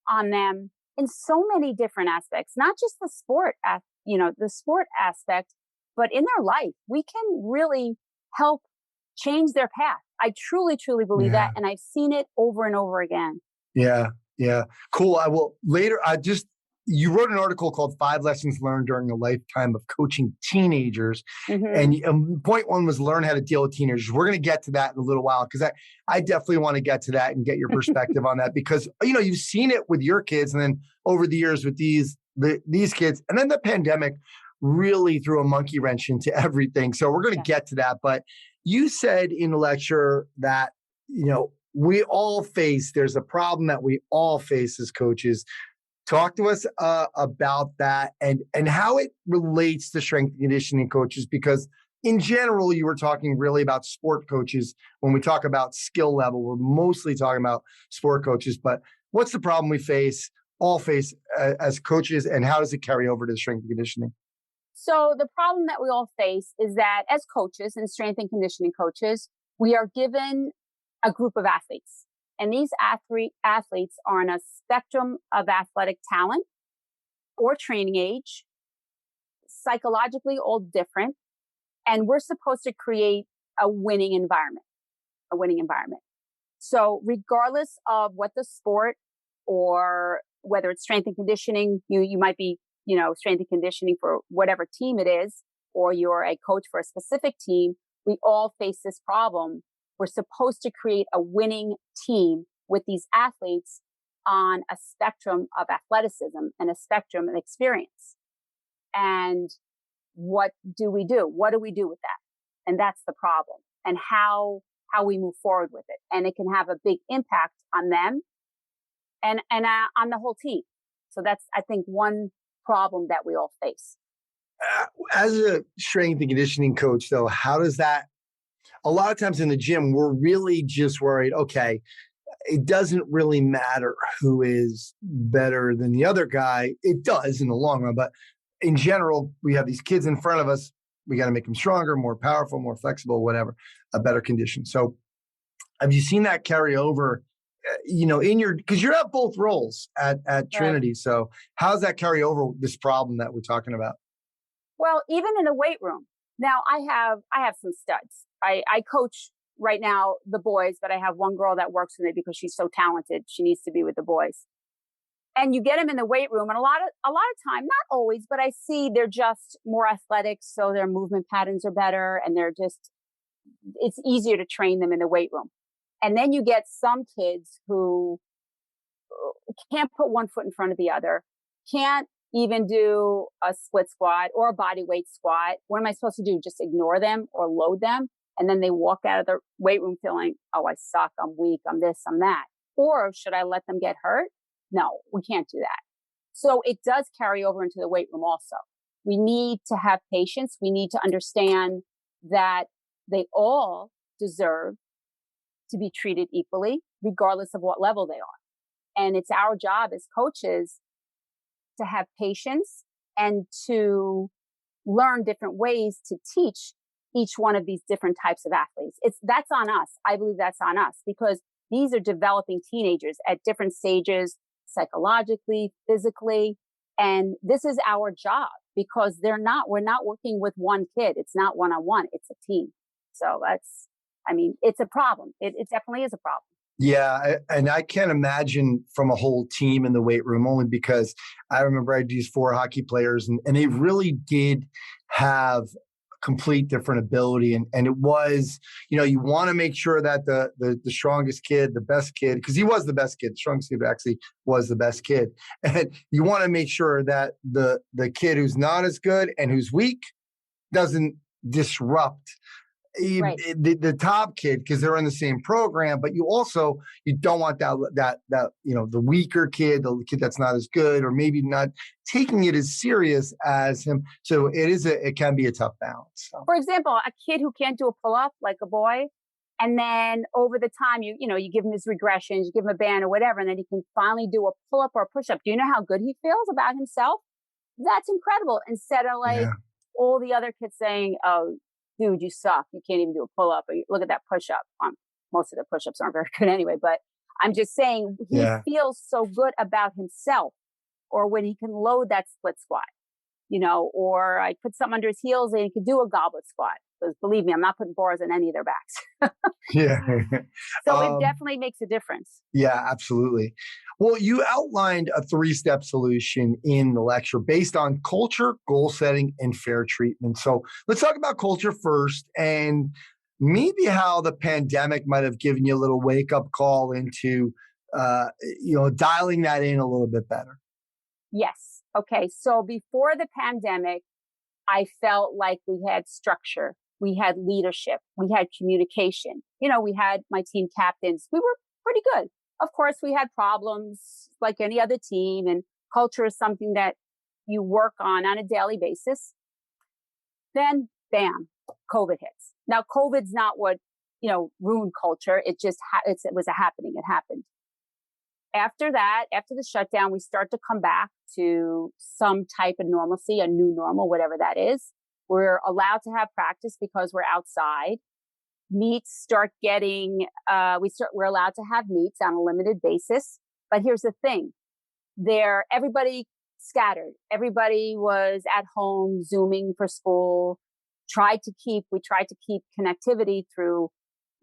on them in so many different aspects, not just the sport, the sport aspect, but in their life. We can really help change their path. I truly, truly believe that. And I've seen it over and over again. Yeah. Yeah. Cool. I will later. You wrote an article called 5 Lessons Learned During a Lifetime of Coaching Teenagers. Mm-hmm. And point 1 was learn how to deal with teenagers. We're going to get to that in a little while because I definitely want to get to that and get your perspective on that because, you've seen it with your kids and then over the years with these kids. And then the pandemic really threw a monkey wrench into everything. So we're going to get to that. But you said in the lecture that, there's a problem that we all face as coaches. Talk to us about that and how it relates to strength and conditioning coaches, because in general, you were talking really about sport coaches. When we talk about skill level, we're mostly talking about sport coaches. But what's the problem we all face as coaches, and how does it carry over to strength and conditioning? So the problem that we all face is that as coaches and strength and conditioning coaches, we are given a group of athletes. And these athletes are on a spectrum of athletic talent or training age, psychologically all different. And we're supposed to create a winning environment. So regardless of what the sport or whether it's strength and conditioning, you might be, strength and conditioning for whatever team it is, or you're a coach for a specific team, we all face this problem. We're supposed to create a winning team with these athletes on a spectrum of athleticism and a spectrum of experience. And what do we do? What do we do with that? And that's the problem, and how we move forward with it. And it can have a big impact on them and on the whole team. So that's, I think, one problem that we all face. As a strength and conditioning coach, though, how does that, a lot of times in the gym, we're really just worried, okay, it doesn't really matter who is better than the other guy. It does in the long run, but in general, we have these kids in front of us. We got to make them stronger, more powerful, more flexible, whatever, a better condition. So have you seen that carry over, because you have both roles at Trinity. So how does that carry over this problem that we're talking about? Well, even in a weight room. Now I have some studs. I coach right now the boys, but I have one girl that works with me because she's so talented. She needs to be with the boys. And you get them in the weight room, and a lot of time, not always, but I see they're just more athletic, so their movement patterns are better, and it's easier to train them in the weight room. And then you get some kids who can't put one foot in front of the other, can't even do a split squat or a body weight squat. What am I supposed to do? Just ignore them or load them? And then they walk out of the weight room feeling, oh, I suck, I'm weak, I'm this, I'm that. Or should I let them get hurt? No, we can't do that. So it does carry over into the weight room also. We need to have patience. We need to understand that they all deserve to be treated equally, regardless of what level they are. And it's our job as coaches to have patience and to learn different ways to teach each one of these different types of athletes. That's on us. I believe that's on us because these are developing teenagers at different stages, psychologically, physically. And this is our job because we're not working with one kid. It's not one-on-one. It's a team. So it's a problem. It definitely is a problem. Yeah, and I can't imagine from a whole team in the weight room, only because I remember I had these 4 hockey players, and they really did have complete different ability. And it was, you want to make sure that the strongest kid, the best kid, because he was the best kid, the strongest kid actually was the best kid. And you want to make sure that the kid who's not as good and who's weak doesn't disrupt Right. the top kid because they're in the same program, but you don't want that the weaker kid, the kid that's not as good or maybe not taking it as serious as him. So it can be a tough balance. So. For example, a kid who can't do a pull-up like a boy, and then over the time you give him his regressions, you give him a band or whatever, and then he can finally do a pull-up or a push-up. Do you know how good he feels about himself? That's incredible. Instead of all the other kids saying, "Oh, dude, you suck. You can't even do a pull-up. Or look at that push-up." Most of the push-ups aren't very good anyway, but I'm just saying he feels so good about himself. Or when he can load that split squat, or I put something under his heels and he could do a goblet squat. Because believe me, I'm not putting bars on any of their backs. Yeah. So it definitely makes a difference. Yeah, absolutely. Well, you outlined a 3-step solution in the lecture based on culture, goal setting, and fair treatment. So let's talk about culture first and maybe how the pandemic might have given you a little wake-up call into, dialing that in a little bit better. Yes. Okay. So before the pandemic, I felt like we had structure. We had leadership. We had communication. We had my team captains. We were pretty good. Of course, we had problems like any other team, and culture is something that you work on a daily basis. Then, bam, COVID hits. Now, COVID's not what, ruined culture. It just, it was a happening. It happened. After that, after the shutdown, we start to come back to some type of normalcy, a new normal, whatever that is. We're allowed to have practice because we're outside. Meets start getting, we're allowed to have meets on a limited basis. But here's the thing. Everybody scattered. Everybody was at home, Zooming for school. We tried to keep connectivity through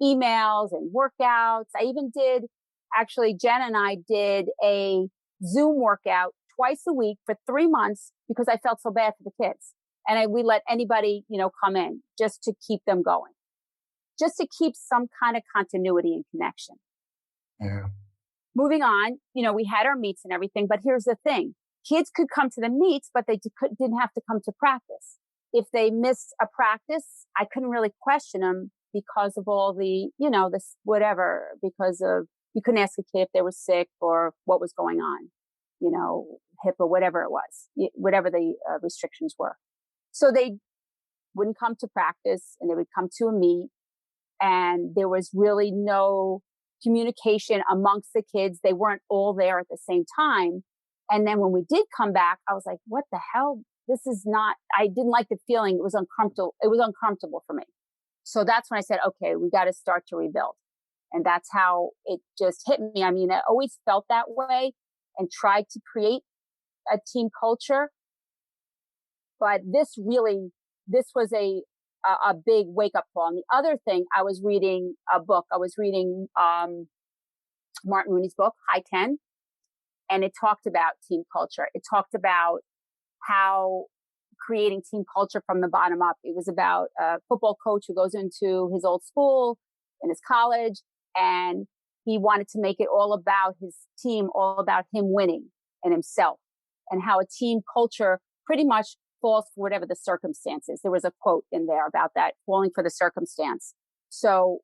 emails and workouts. Jen and I did a Zoom workout twice a week for 3 months because I felt so bad for the kids. And we let anybody, come in just to keep them going, just to keep some kind of continuity and connection. Yeah. Moving on, we had our meets and everything, but here's the thing. Kids could come to the meets, but they didn't have to come to practice. If they missed a practice, I couldn't really question them because of all the, this whatever, because of, you couldn't ask a kid if they were sick or what was going on, HIPAA, whatever it was, whatever the restrictions were. So they wouldn't come to practice and they would come to a meet, and there was really no communication amongst the kids. They weren't all there at the same time. And then when we did come back, I was like, what the hell? I didn't like the feeling. It was uncomfortable. It was uncomfortable for me. So that's when I said, okay, we got to start to rebuild. And that's how it just hit me. I mean, I always felt that way and tried to create a team culture. But this was a big wake up call. And the other thing, I was reading a book. I was reading Martin Rooney's book, High 10. And it talked about team culture. It talked about how creating team culture from the bottom up. It was about a football coach who goes into his old school in his college, And he wanted to make it all about his team, all about him winning and himself, and how a team culture pretty much falls for whatever the circumstances. There was a quote in there about that, falling for the circumstance. So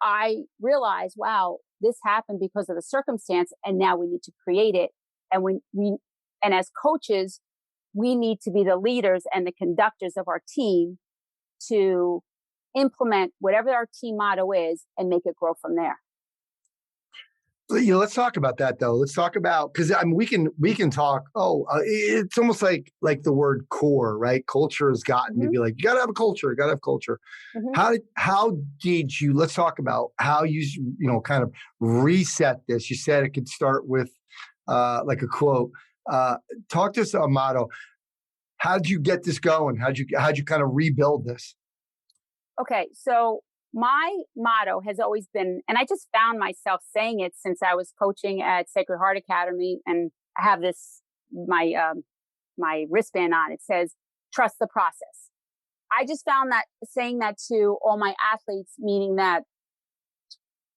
I realized, wow, this happened because of the circumstance, and now we need to create it. And as coaches, we need to be the leaders and the conductors of our team to implement whatever our team motto is and make it grow from there. Let's talk about that though. Let's talk about, because I mean, we can talk. It's almost like the word core, right? Culture has gotten to be like, you got to have a culture. You got to have culture. How did you? Let's talk about how you kind of reset this. You said it could start with like a quote. Talk to us a motto. How did you get this going? How'd you kind of rebuild this? Okay, so my motto has always been, and I just found myself saying it since I was coaching at Sacred Heart Academy, and I have this, my wristband on. It says, trust the process. I just found that saying that to all my athletes, meaning that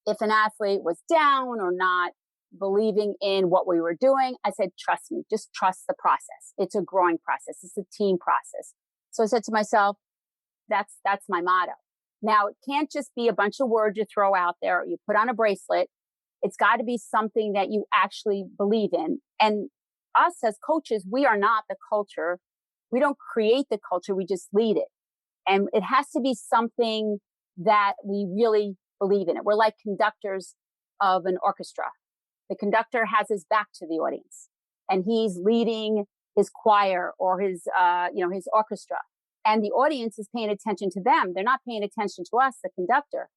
if an athlete was down or not believing in what we were doing, I said, trust me, just trust the process. It's a growing process. It's a team process. So I said to myself, that's my motto. Now, it can't just be a bunch of words you throw out there or you put on a bracelet. It's got to be something that you actually believe in. And us as coaches, we are not the culture. We don't create the culture. We just lead it. And it has to be something that we really believe in it. We're like conductors of an orchestra. The conductor has his back to the audience and he's leading his choir or his orchestra. And the audience is paying attention to them. They're not paying attention to us, the conductor.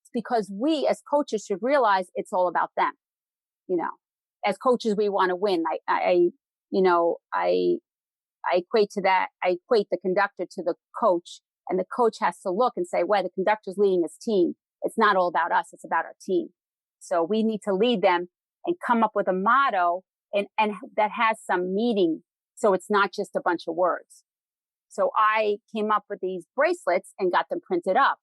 It's because we as coaches should realize it's all about them. As coaches, we want to win. I equate to that. I equate the conductor to the coach, and the coach has to look and say, well, the conductor's leading his team. It's not all about us. It's about our team. So we need to lead them and come up with a motto and that has some meaning. So it's not just a bunch of words. So I came up with these bracelets and got them printed up.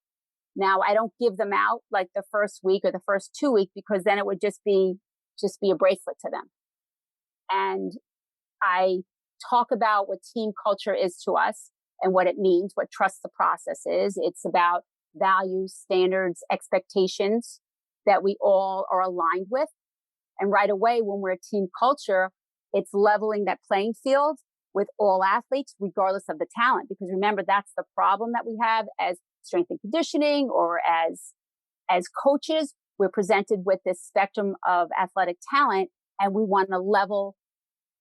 Now I don't give them out like the first week or the first 2 weeks, because then it would just be a bracelet to them. And I talk about what team culture is to us and what it means, what trust the process is. It's about values, standards, expectations that we all are aligned with. And right away, when we're a team culture, it's leveling that playing field with all athletes, regardless of the talent. Because remember, that's the problem that we have as strength and conditioning or as coaches. We're presented with this spectrum of athletic talent, and we want to level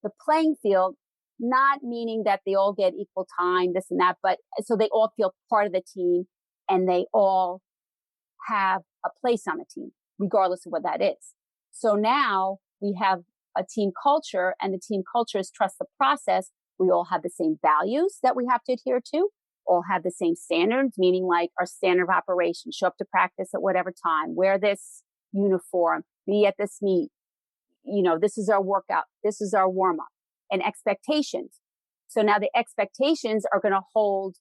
the playing field, not meaning that they all get equal time, this and that, but so they all feel part of the team and they all have a place on the team, regardless of what that is. So now we have a team culture, and the team culture is trust the process. We all have the same values that we have to adhere to, all have the same standards, meaning like our standard of operation, show up to practice at whatever time, wear this uniform, be at this meet. This is our workout. This is our warm up, and expectations. So now the expectations are going to hold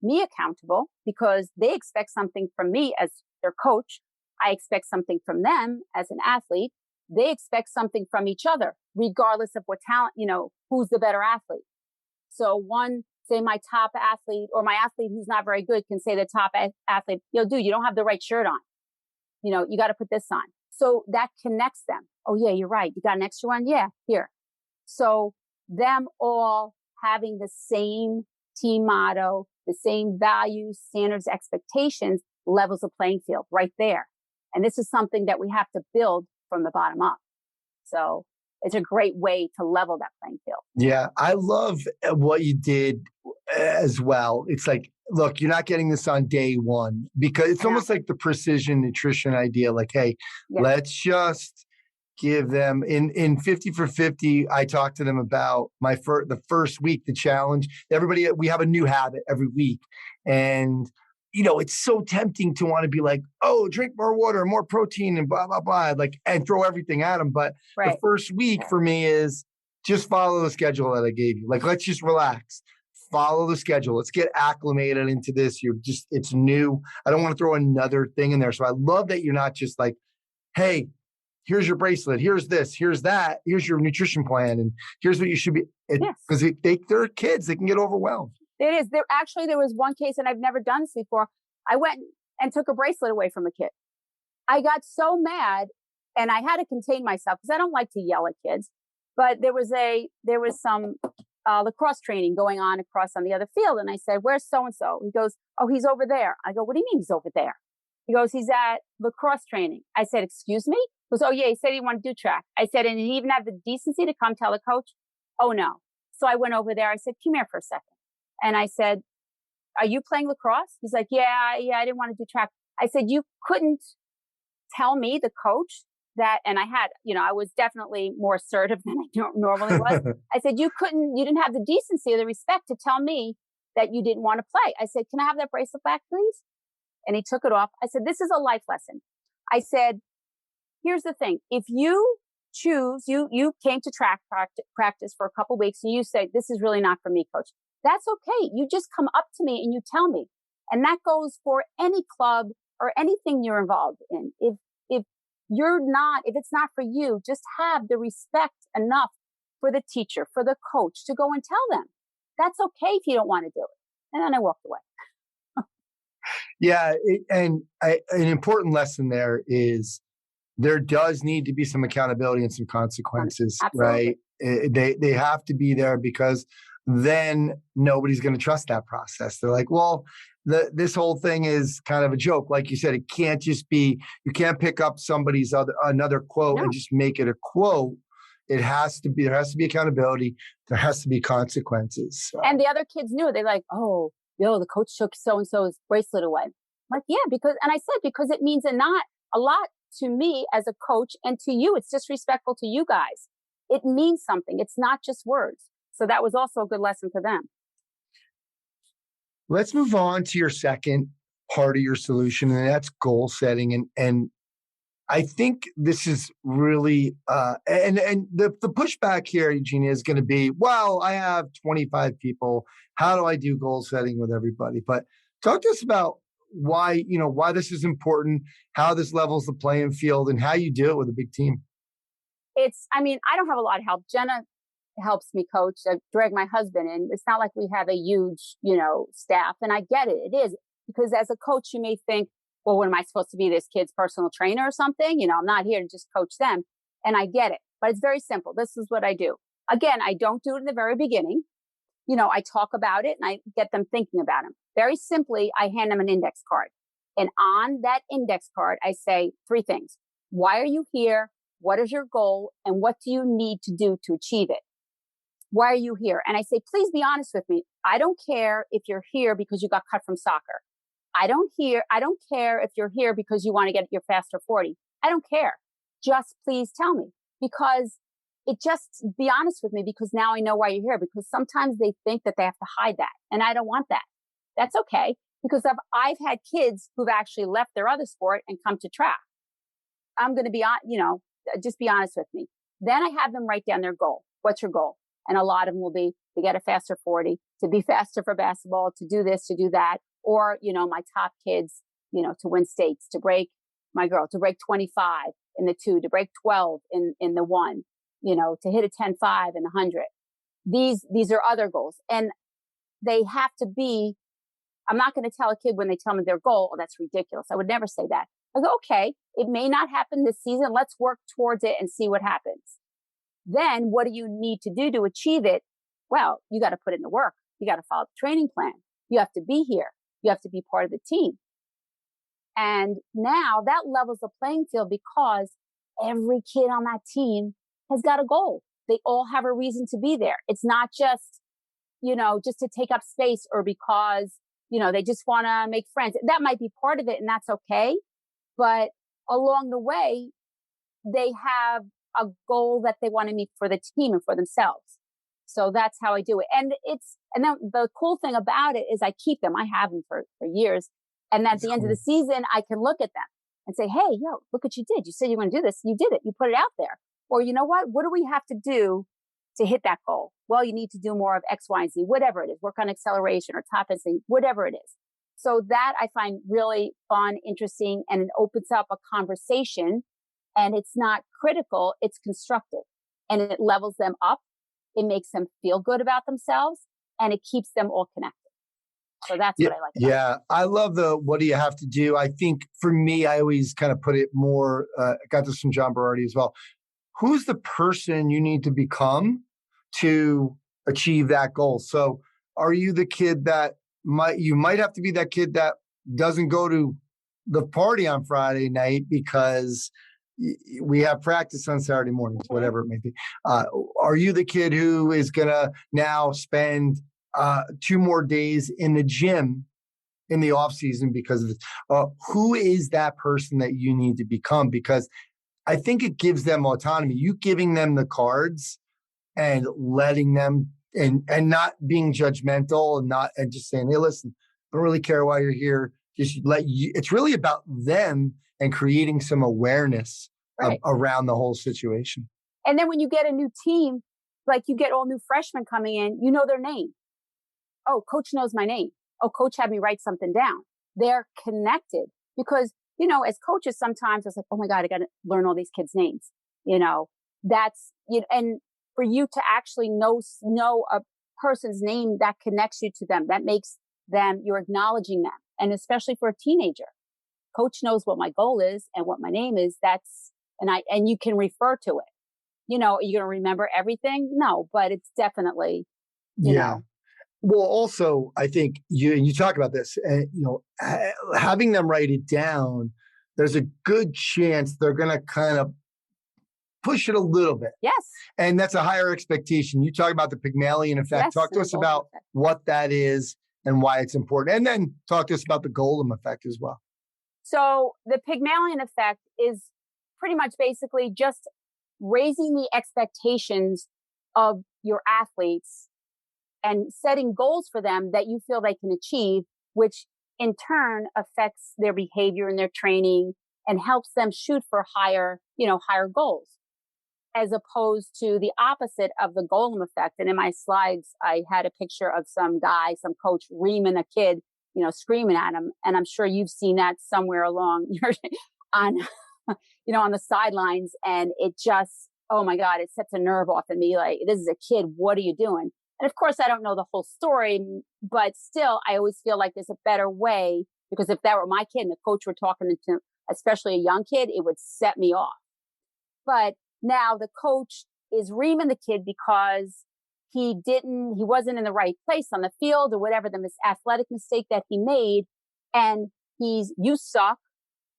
me accountable because they expect something from me as their coach. I expect something from them as an athlete. They expect something from each other, regardless of what talent, who's the better athlete. So say my top athlete or my athlete who's not very good can say the top athlete, dude, you don't have the right shirt on. You got to put this on. So that connects them. Oh yeah, you're right. You got an extra one? Yeah, here. So them all having the same team motto, the same values, standards, expectations, levels the playing field right there. And this is something that we have to build from the bottom up. So it's a great way to level that playing field. Yeah, I love what you did as well. It's like, look, you're not getting this on day one, because it's almost like the precision nutrition idea. Like, hey, let's just give them in 50 for 50. I talked to them about the first week, the challenge. Everybody, we have a new habit every week. And it's so tempting to want to be like, oh, drink more water, more protein, and blah, blah, blah, and throw everything at them. But the first week for me is just follow the schedule that I gave you. Like, let's just relax. follow the schedule. Let's get acclimated into this. It's new. I don't want to throw another thing in there. So I love that you're not just like, hey, here's your bracelet, here's this, here's that, here's your nutrition plan, and here's what you should be. Because they're kids, they can get overwhelmed. It is. There was one case, and I've never done this before. I went and took a bracelet away from a kid. I got so mad, and I had to contain myself because I don't like to yell at kids. But there was some lacrosse training going on across on the other field, and I said, "Where's so and so?" He goes, "Oh, he's over there." I go, "What do you mean he's over there?" He goes, "He's at lacrosse training." I said, "Excuse me?" He goes, "Oh yeah, he said he wanted to do track." I said, "And he even have the decency to come tell the coach?" "Oh no." So I went over there. I said, "Come here for a second." And I said, "Are you playing lacrosse?" He's like, yeah, I didn't want to do track." I said, "You couldn't tell me, the coach, that," and I had, I was definitely more assertive than I normally was. I said, you didn't have the decency or the respect to tell me that you didn't want to play." I said, "Can I have that bracelet back, please?" And he took it off. I said, "This is a life lesson." I said, "Here's the thing. If you choose, you came to track practice for a couple of weeks and you say, 'This is really not for me, coach.' That's okay. You just come up to me and you tell me." And that goes for any club or anything you're involved in. If it's not for you, just have the respect enough for the teacher, for the coach to go and tell them. That's okay if you don't want to do it. And then I walked away. Yeah. An important lesson there is there does need to be some accountability and some consequences, Absolutely. right? They have to be there, because then nobody's going to trust that process. They're like, well, this whole thing is kind of a joke. Like you said, it can't just be, you can't pick up another quote and just make it a quote. There has to be accountability. There has to be consequences. So. And the other kids knew. They're like, "Oh, the coach took so-and-so's bracelet away." I'm like, yeah, because it means a lot to me as a coach, and to you. It's disrespectful to you guys. It means something. It's not just words. So that was also a good lesson for them. Let's move on to your second part of your solution, and that's goal setting. And I think this is really, and the pushback here, Eugenia, is going to be, well, I have 25 people. How do I do goal setting with everybody? But talk to us about why this is important, how this levels the playing field, and how you do it with a big team. I don't have a lot of help. Jenna helps me coach. I drag my husband in. It's not like we have a huge, staff. And I get it. It is, because as a coach, you may think, well, what am I supposed to be, this kid's personal trainer or something? I'm not here to just coach them. And I get it, but it's very simple. This is what I do. Again, I don't do it in the very beginning. I talk about it and I get them thinking about them. Very simply, I hand them an index card. And on that index card, I say 3 things. Why are you here? What is your goal? And what do you need to do to achieve it? Why are you here? And I say, please be honest with me. I don't care if you're here because you got cut from soccer. I don't care if you're here because you want to get your faster 40. I don't care. Just please tell me, because be honest with me, because now I know why you're here, because sometimes they think that they have to hide that. And I don't want that. That's okay. Because I've had kids who've actually left their other sport and come to track. I'm going to be on, just be honest with me. Then I have them write down their goal. What's your goal? And a lot of them will be to get a faster 40, to be faster for basketball, to do this, to do that. Or, my top kids, to win states, to break 25 in the 2, to break 12 in the 1, to hit a 10.5 in the 100. These are other goals. And they have to be, I'm not going to tell a kid when they tell me their goal, "Oh, that's ridiculous." I would never say that. I go, okay, it may not happen this season. Let's work towards it and see what happens. Then what do you need to do to achieve it? Well, you got to put in the work. You got to follow the training plan. You have to be here. You have to be part of the team. And now that levels the playing field, because every kid on that team has got a goal. They all have a reason to be there. It's not just, just to take up space, or because, they just want to make friends. That might be part of it, and that's okay. But along the way, they have a goal that they want to meet for the team and for themselves. So that's how I do it. And then the cool thing about it is I keep them. I have them for years. And at the end of the season, I can look at them and say, hey, look what you did. You said you were going to do this. You did it. You put it out there. Or you know what do we have to do to hit that goal? Well, you need to do more of X, Y, and Z, whatever it is, work on acceleration or top instinct, whatever it is. So that I find really fun, interesting, and it opens up a conversation, and it's not critical, it's constructive, and it levels them up. It makes them feel good about themselves, and it keeps them all connected. So that's what I like about it. Yeah, I love the what do you have to do. I think for me, I always kind of put it more, I got this from John Berardi as well. Who's the person you need to become to achieve that goal? So are you the kid that you might have to be that kid that doesn't go to the party on Friday night because we have practice on Saturday mornings, whatever it may be. Are you the kid who is going to now spend 2 more days in the gym in the off season because of this? Who is that person that you need to become? Because I think it gives them autonomy. You giving them the cards and letting them and not being judgmental and just saying, hey, listen, I don't really care why you're here. Just let you. It's really about them and creating some awareness around the whole situation. And then when you get a new team, like you get all new freshmen coming in, you know their name. Oh, coach knows my name. Oh, coach had me write something down. They're connected because, you know, as coaches, sometimes it's like, oh my God, I got to learn all these kids' names. You know, that's, you know, and for you to actually know a person's name that connects you to them, that makes them, you're acknowledging them. And especially for a teenager, coach knows what my goal is and what my name is. And you can refer to it. You know, are you going to remember everything? No, but it's definitely, you know. Well, also, I think you talk about this, and you know, having them write it down, there's a good chance they're going to kind of push it a little bit. Yes. And that's a higher expectation. You talk about the Pygmalion effect. Yes, talk to us about what that is and why it's important. And then talk to us about the Golem effect as well. So the Pygmalion effect is pretty much basically just raising the expectations of your athletes and setting goals for them that you feel they can achieve, which in turn affects their behavior and their training and helps them shoot for higher goals, as opposed to the opposite of the Golem effect. And in my slides, I had a picture of some coach reaming a kid, you know, screaming at him. And I'm sure you've seen that somewhere along on the sidelines. And it just, oh my God, it sets a nerve off in me. Like, this is a kid. What are you doing? And of course, I don't know the whole story, but still, I always feel like there's a better way, because if that were my kid and the coach were talking to, especially a young kid, it would set me off. But now the coach is reaming the kid because he wasn't in the right place on the field or whatever, the athletic mistake that he made. And you suck.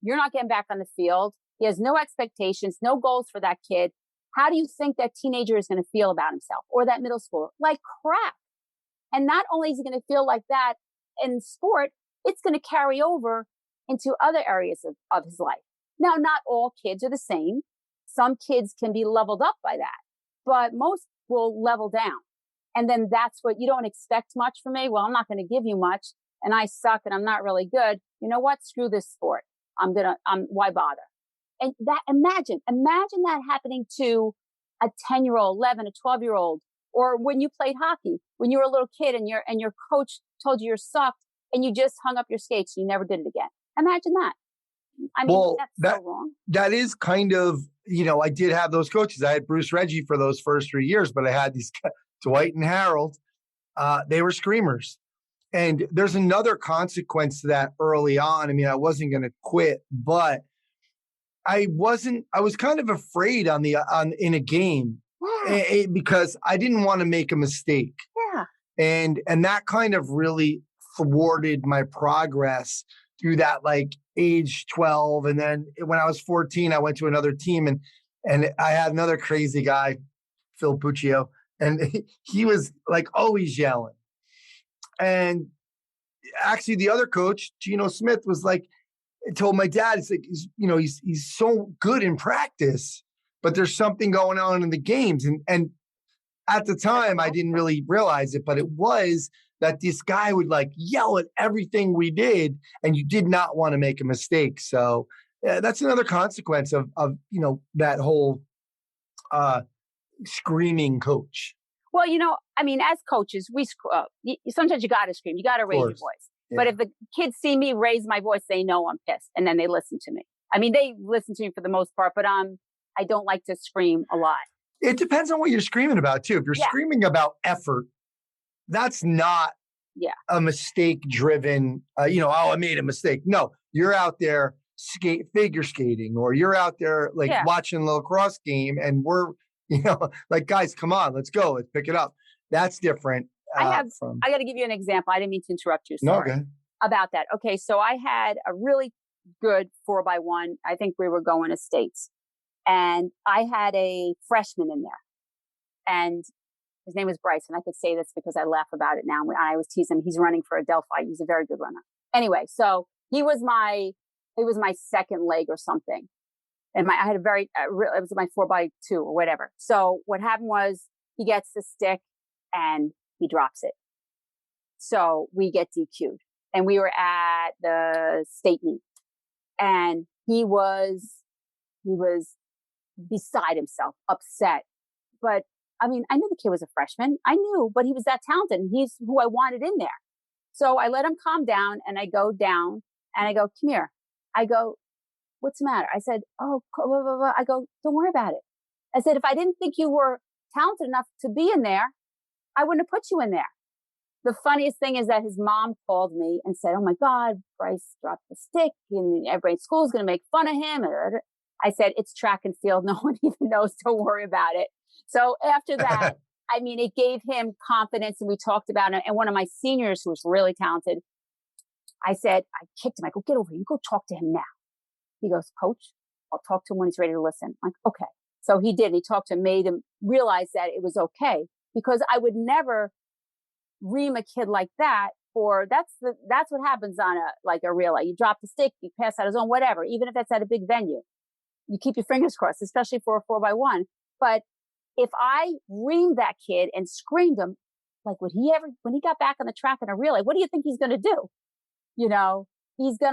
You're not getting back on the field. He has no expectations, no goals for that kid. How do you think that teenager is going to feel about himself, or that middle schooler? Like crap. And not only is he going to feel like that in sport, it's going to carry over into other areas of his life. Now, not all kids are the same. Some kids can be leveled up by that, but most will level down. And then that's what you don't expect much from me. Well, I'm not going to give you much, and I suck and I'm not really good. You know what? Screw this sport. Why bother? And that, imagine that happening to a 10-year-old, 11, a 12-year-old, or when you played hockey, when you were a little kid and your coach told you sucked and you just hung up your skates and you never did it again. Imagine that. I mean, that's so wrong. That is kind of, you know, I did have those coaches. I had Bruce Reggie for those first 3 years, but I had these Dwight and Harold. They were screamers. And there's another consequence to that early on. I mean, I wasn't going to quit, but I was kind of afraid in a game because I didn't want to make a mistake. Yeah. And that kind of really thwarted my progress through that, like, age 12. And then when I was 14, I went to another team and I had another crazy guy, Phil Puccio, and he was like always yelling. And actually the other coach, Gino Smith, was like, told my dad, it's like, he's so good in practice, but there's something going on in the games. And at the time, I didn't really realize it, but it was that this guy would like yell at everything we did, and you did not want to make a mistake. So that's another consequence of that whole screaming coach. Well, I mean, as coaches, we sometimes you got to scream, you got to raise your voice. Yeah. But if the kids see me raise my voice, they know I'm pissed, and then they listen to me. I mean, they listen to me for the most part, but I don't like to scream a lot. It depends on what you're screaming about too. If you're screaming about effort, that's not a mistake-driven. I made a mistake. No, you're out there figure skating, or you're out there watching a lacrosse game, and we're guys, come on, let's go, let's pick it up. That's different. I got to give you an example. I didn't mean to interrupt you. Sorry about that. Okay, so I had a really good 4x1. I think we were going to states, and I had a freshman in there, and his name was Bryce, and I could say this because I laugh about it now. I always tease him. He's running for Adelphi. He's a very good runner. Anyway, so he was my second leg or something. And it was my 4x2 or whatever. So what happened was he gets the stick and he drops it. So we get DQ'd, and we were at the state meet, and he was beside himself, upset. But I mean, I knew the kid was a freshman. I knew, but he was that talented, and he's who I wanted in there. So I let him calm down, and I go down and I go, come here. I go, what's the matter? I said, oh, blah, blah, blah. I go, don't worry about it. I said, if I didn't think you were talented enough to be in there, I wouldn't have put you in there. The funniest thing is that his mom called me and said, oh my God, Bryce dropped the stick, and everybody at school is going to make fun of him. I said, it's track and field. No one even knows. Don't worry about it. So after that, I mean, it gave him confidence, and we talked about it. And one of my seniors who was really talented, I said, I kicked him. I go, get over here. You go talk to him now. He goes, Coach, I'll talk to him when he's ready to listen. I'm like, okay. So he did. He talked to him, made him realize that it was okay, because I would never ream a kid like that. Or that's what happens on a relay. You drop the stick, you pass out a zone, whatever. Even if that's at a big venue, you keep your fingers crossed, especially for a 4x1. But if I reamed that kid and screamed him, when he got back on the track in a relay, what do you think he's going to do? He's going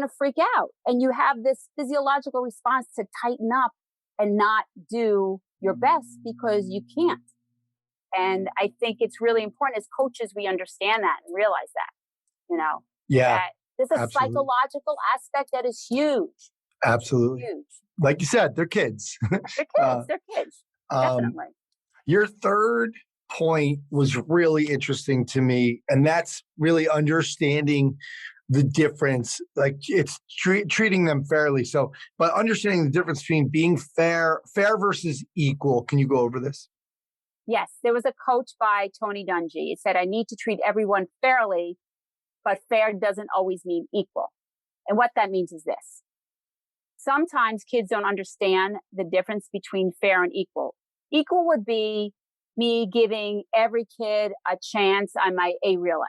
to freak out. And you have this physiological response to tighten up and not do your best because you can't. And I think it's really important as coaches, we understand that and realize that, that there's a psychological aspect that is huge. Absolutely. Huge. Like you said, they're kids. They're kids. Definitely. Your third point was really interesting to me, and that's really understanding the difference. Like, it's treating them fairly. So, but understanding the difference between being fair versus equal. Can you go over this? Yes. There was a quote by Tony Dungy. It said, I need to treat everyone fairly, but fair doesn't always mean equal. And what that means is this. Sometimes kids don't understand the difference between fair and equal. Equal would be me giving every kid a chance on my A relay.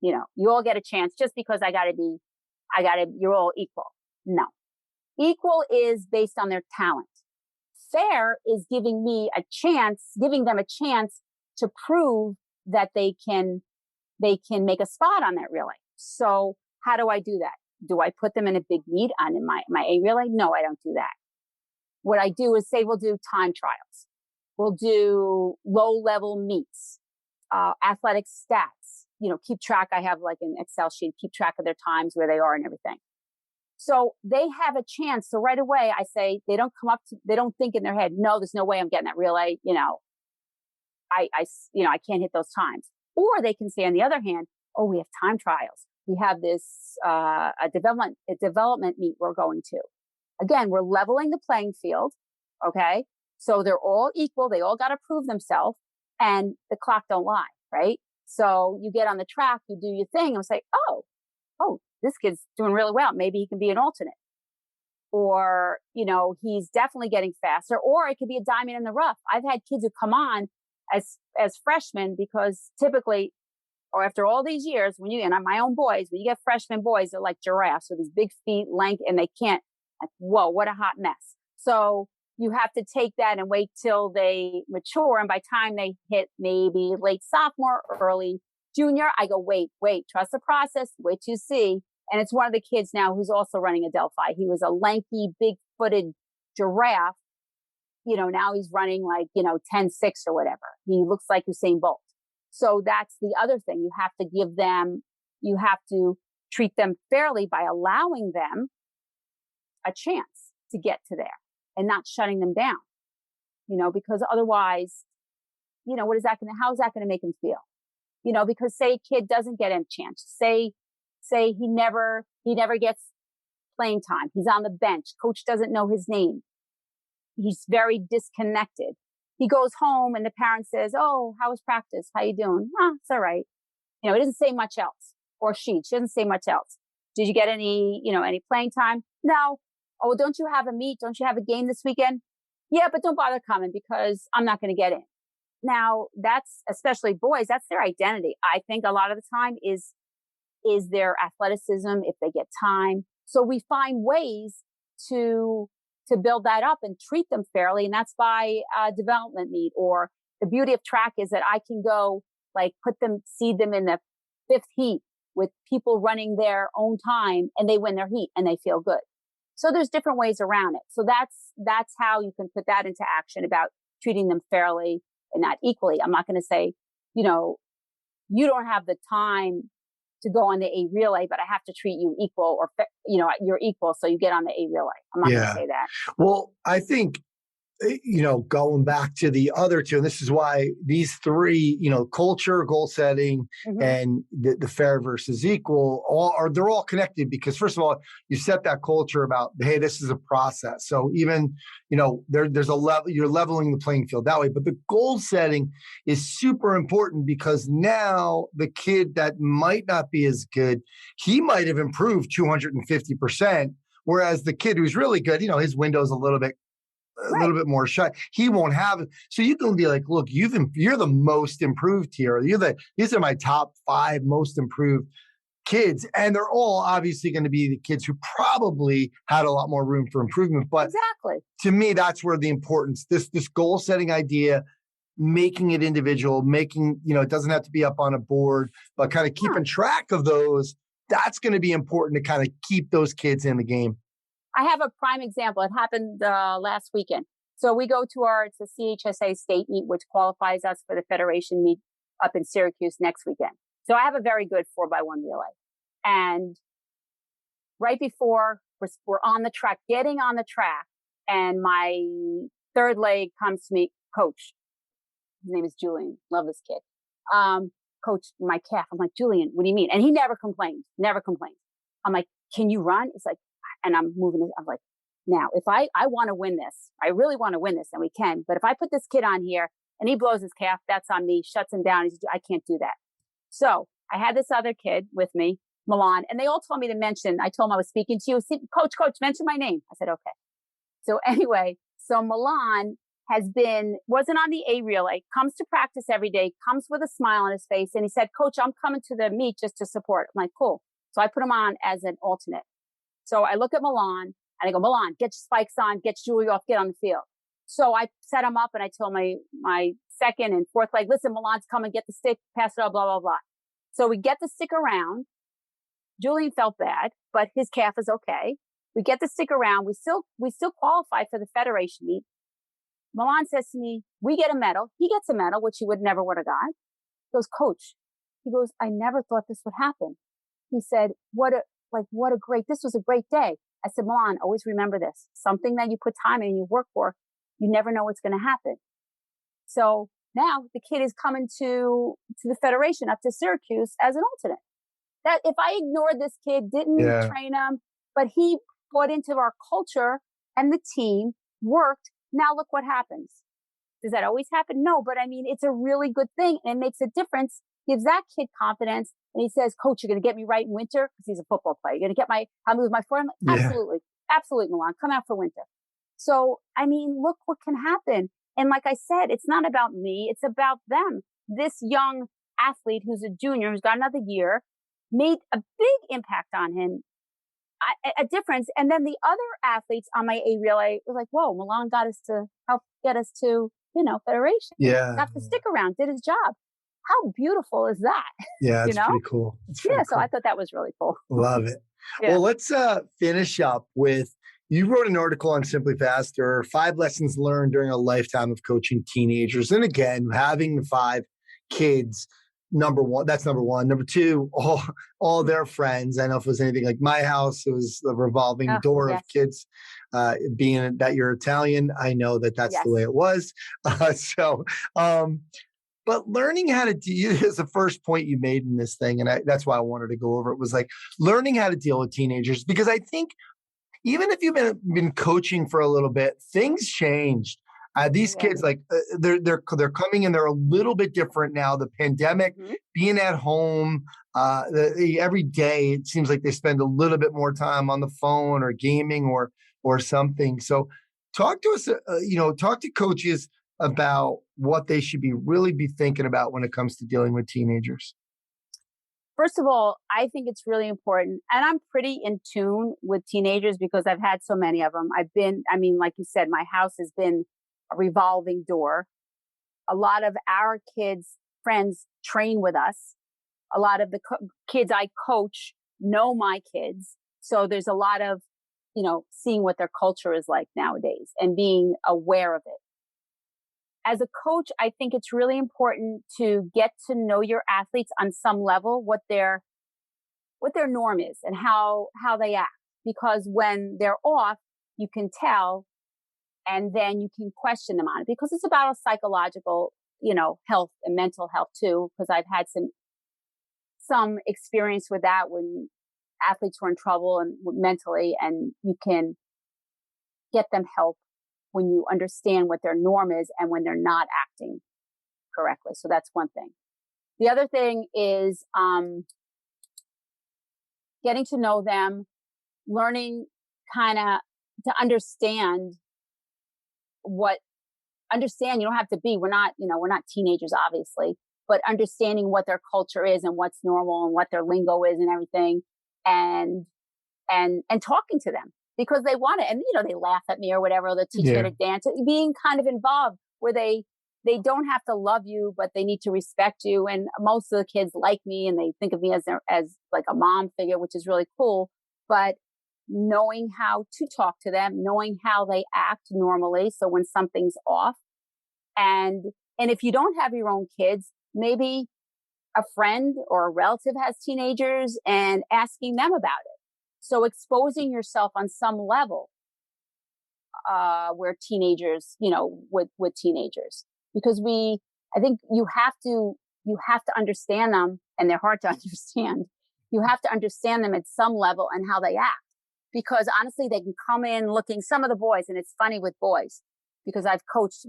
You all get a chance just because you're all equal. No. Equal is based on their talent. Fair is giving them a chance to prove that they can make a spot on that relay. So how do I do that? Do I put them in a big meet on my A relay? No, I don't do that. What I do is say we'll do time trials. We'll do low-level meets, athletic stats. Keep track. I have like an Excel sheet, keep track of their times, where they are and everything. So they have a chance. So right away I say, they don't think in their head, no, there's no way I'm getting that relay. I can't hit those times. Or they can say, on the other hand, oh, we have time trials. We have this, a development meet we're going to. Again, we're leveling the playing field. Okay. So they're all equal. They all got to prove themselves, and the clock don't lie. Right. So you get on the track, you do your thing, and say, oh, this kid's doing really well. Maybe he can be an alternate. Or, he's definitely getting faster. Or it could be a diamond in the rough. I've had kids who come on as freshmen, because typically, or after all these years, and I'm my own boys, when you get freshman boys, they're like giraffes with these big feet, length, and they can't, whoa, what a hot mess. So you have to take that and wait till they mature. And by the time they hit maybe late sophomore, early junior, I go, wait, trust the process, wait till you see. And it's one of the kids now who's also running Adelphi. He was a lanky, big-footed giraffe now he's running like, 10-6 or whatever. He looks like Usain Bolt. So that's the other thing. You have to treat them fairly by allowing them a chance to get to there and not shutting them down, because otherwise, how is that going to make him feel? Because say a kid doesn't get a chance, say he never gets playing time. He's on the bench. Coach doesn't know his name. He's very disconnected. He goes home and the parent says, "Oh, how was practice? How you doing?" It's all right. He doesn't say much else. Or she doesn't say much else. Did you get any playing time? No. Oh, don't you have a meet? Don't you have a game this weekend? Yeah, but don't bother coming because I'm not going to get in. Now, that's, especially boys, that's their identity. I think a lot of the time is their athleticism, if they get time. So we find ways to build that up and treat them fairly. And that's by development meet. Or the beauty of track is that I can go seed them in the 5th heat with people running their own time and they win their heat and they feel good. So there's different ways around it. So that's how you can put that into action about treating them fairly and not equally. I'm not going to say, you don't have the time to go on the A relay, but I have to treat you equal or, you're equal. So you get on the A relay. I'm not going to say that. Well, I think, going back to the other two, and this is why these three, culture, goal setting, and the fair versus equal, they're all connected because first of all, you set that culture about, hey, this is a process. So even, there's a level, you're leveling the playing field that way. But the goal setting is super important because now the kid that might not be as good, he might have improved 250%. Whereas the kid who's really good, his window's a little bit more shut. He won't have it. So you can be like, look, you're the most improved here. These are my top 5 most improved kids. And they're all obviously going to be the kids who probably had a lot more room for improvement. But exactly, to me, that's where the importance, this goal setting idea, making it individual, it doesn't have to be up on a board, but kind of keeping track of those. That's going to be important to kind of keep those kids in the game. I have a prime example. It happened last weekend. So we go to it's a CHSA state meet, which qualifies us for the Federation meet up in Syracuse next weekend. So I have a very good 4x1 relay. And right before we're on the track, getting on the track, and my third leg comes to me, Coach. His name is Julian. Love this kid. Coach, my calf. I'm like, Julian, what do you mean? And he never complained. I'm like, can you run? It's like, and I'm moving it. I'm like, now, if I want to win this, I really want to win this, and we can. But if I put this kid on here and he blows his calf, that's on me, shuts him down. I can't do that. So I had this other kid with me, Milan, and they all told me to mention. I told him I was speaking to you. Coach, mention my name. I said, okay. So anyway, Milan wasn't on the A relay, comes to practice every day, comes with a smile on his face. And he said, Coach, I'm coming to the meet just to support. I'm like, cool. So I put him on as an alternate. So I look at Milan and I go, Milan, get your spikes on, get Julie off, get on the field. So I set him up and I told my second and fourth leg, listen, Milan's coming, get the stick, pass it out, blah, blah, blah. So we get the stick around. Julian felt bad, but his calf is okay. We get the stick around. We still qualify for the Federation meet. Milan says to me, we get a medal. He gets a medal, which he would have got. He goes, Coach, I never thought this would happen. He said, this was a great day. I said, Milan, always remember this. Something that you put time in and you work for, you never know what's going to happen. So now the kid is coming to the Federation up to Syracuse as an alternate. That if I ignored this kid, didn't train him, but he bought into our culture and the team worked. Now look what happens. Does that always happen? No, but I mean, it's a really good thing and it makes a difference, gives that kid confidence. And he says, Coach, you're going to get me right in winter because he's a football player. You're going to get help me with my form? Absolutely. Absolutely, Milan. Come out for winter. So, I mean, look what can happen. And like I said, it's not about me. It's about them. This young athlete who's a junior, who's got another year, made a big impact on him, a difference. And then the other athletes on my A relay was like, whoa, Milan got us to help get us to, Federation. Yeah. Got to stick around, did his job. How beautiful is that? Yeah, it's pretty cool. So I thought that was really cool. Love it. Yeah. Well, let's finish up with, You wrote an article on Simply Faster, 5 lessons learned during a lifetime of coaching teenagers. And again, having the 5 kids, number one, that's number one. Number two, all their friends. I know if it was anything like my house, it was a revolving door of kids. Being that you're Italian, I know that that's the way it was. But learning how to deal is the first point you made in this thing. And that's why I wanted to go over it, was like learning how to deal with teenagers, because I think even if you've been coaching for a little bit, things changed. These kids, like they're coming in, they're a little bit different now. The pandemic, being at home, every day, it seems like they spend a little bit more time on the phone or gaming or something. So talk to us, talk to coaches about what they should really be thinking about when it comes to dealing with teenagers. First of all, I think it's really important, and I'm pretty in tune with teenagers because I've had so many of them. Like you said, my house has been a revolving door. A lot of our kids' friends train with us. A lot of the kids I coach know my kids. So there's a lot of, seeing what their culture is like nowadays and being aware of it. As a coach, I think it's really important to get to know your athletes on some level, what their norm is and how they act. Because when they're off, you can tell, and then you can question them on it, because it's about a psychological, health and mental health too. Because I've had some experience with that when athletes were in trouble and mentally, and you can get them help when you understand what their norm is and when they're not acting correctly. So that's one thing. The other thing is getting to know them, learning kind of to understand. You don't have to be, we're not teenagers, obviously, but understanding what their culture is and what's normal and what their lingo is and everything, and talking to them. Because they want it, and they laugh at me or whatever. They'll teach me to dance. Being kind of involved, where they don't have to love you, but they need to respect you. And most of the kids like me, and they think of me as like a mom figure, which is really cool. But knowing how to talk to them, knowing how they act normally, so when something's off, and if you don't have your own kids, maybe a friend or a relative has teenagers, and asking them about it. So exposing yourself on some level, where teenagers, with teenagers, because I think you have to understand them, and they're hard to understand. You have to understand them at some level and how they act, because honestly, they can come in looking, some of the boys, and it's funny with boys, because I've coached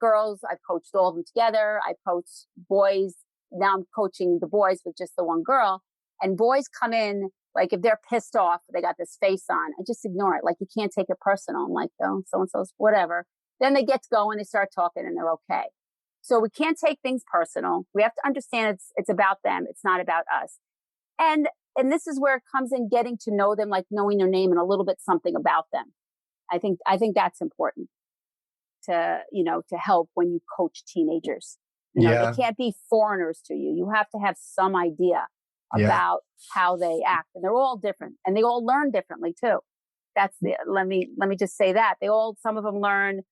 girls, I've coached all of them together. I've coached boys. Now I'm coaching the boys with just the one girl, and boys come in. Like if they're pissed off, they got this face on, I just ignore it. Like you can't take it personal. I'm like, oh, so-and-so's whatever. Then they get to go and they start talking and they're okay. So we can't take things personal. We have to understand it's about them. It's not about us. And this is where it comes in, getting to know them, like knowing their name and a little bit something about them. I think that's important to help when you coach teenagers. They can't be foreigners to you. You have to have some idea about how they act, and they're all different, and they all learn differently too. Let me just say that some of them learn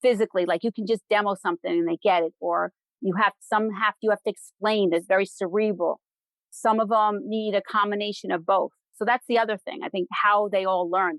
physically, like you can just demo something and they get it, or you have to explain. It's very cerebral. Some of them need a combination of both. So that's the other thing. I think how they all learn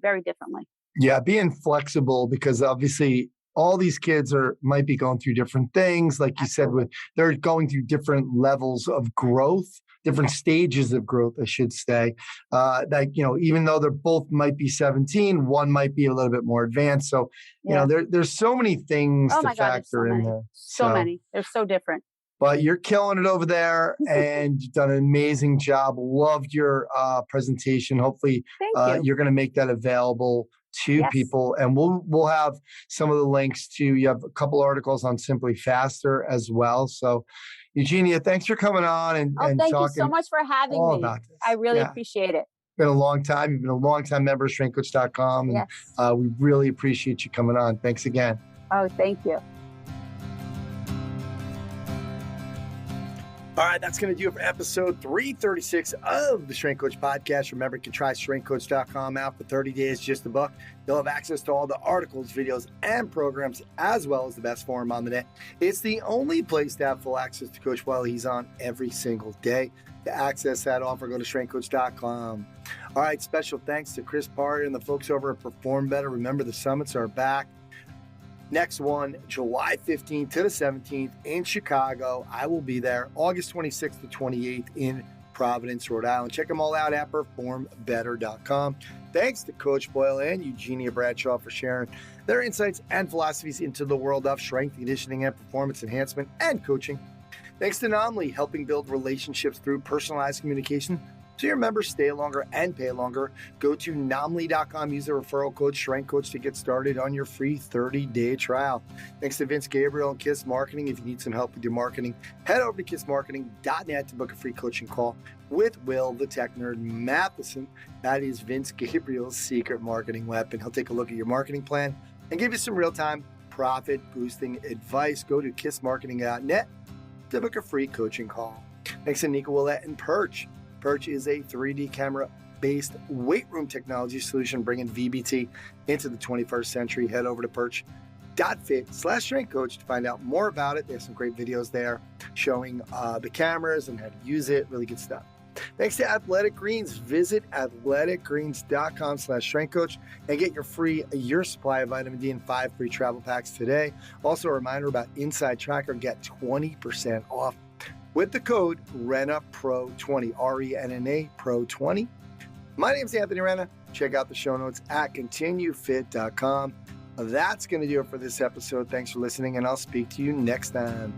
very differently. Yeah, being flexible, because obviously all these kids might be going through different things, like you said, they're going through different levels of growth, different stages of growth, I should say. Even though they're both might be 17, one might be a little bit more advanced. So, there's so many things to factor in there. So many. They're so different. But you're killing it over there, and you've done an amazing job. Loved your presentation. Hopefully, you're going to make that available to people, and we'll have some of the links to. You have a couple articles on Simply Faster as well. So, Eugenia, thanks for coming on and thank talking you so much for having me. About this. I really appreciate it. It's been a long time. You've been a long-time member of strengthcoach.com, and we really appreciate you coming on. Thanks again. Oh, thank you. All right, that's going to do it for episode 336 of the Strength Coach Podcast. Remember, you can try strengthcoach.com out for 30 days, just $1. You'll have access to all the articles, videos, and programs, as well as the best forum on the net. It's the only place to have full access to Coach while he's on every single day. To access that offer, go to strengthcoach.com. All right, special thanks to Chris Parr and the folks over at Perform Better. Remember, the summits are back. Next one, July 15th to the 17th in Chicago. I will be there. August 26th to 28th in Providence, Rhode Island. Check them all out at performbetter.com. Thanks to Coach Boyle and Eugenia Bradshaw for sharing their insights and philosophies into the world of strength, conditioning, and performance enhancement and coaching. Thanks to Nomly, helping build relationships through personalized communication so your members stay longer and pay longer. Go to nomly.com, use the referral code StrengthCoach to get started on your free 30-day trial. Thanks to Vince Gabriel and KISS Marketing. If you need some help with your marketing, head over to kissmarketing.net to book a free coaching call with Will, the tech nerd Matheson. That is Vince Gabriel's secret marketing weapon. He'll take a look at your marketing plan and give you some real-time profit-boosting advice. Go to kissmarketing.net to book a free coaching call. Thanks to Nico Willett and Perch. Perch is a 3D camera-based weight room technology solution bringing VBT into the 21st century. Head over to perch.fit/strengthcoach to find out more about it. There's some great videos there showing the cameras and how to use it. Really good stuff. Thanks to Athletic Greens. Visit athleticgreens.com/strengthcoach and get your free year supply of vitamin D and 5 free travel packs today. Also, a reminder about Inside Tracker. Get 20% off with the code RENNAPRO20, RENNA Pro20. My name's Anthony Renna. Check out the show notes at continuefit.com. That's going to do it for this episode. Thanks for listening, and I'll speak to you next time.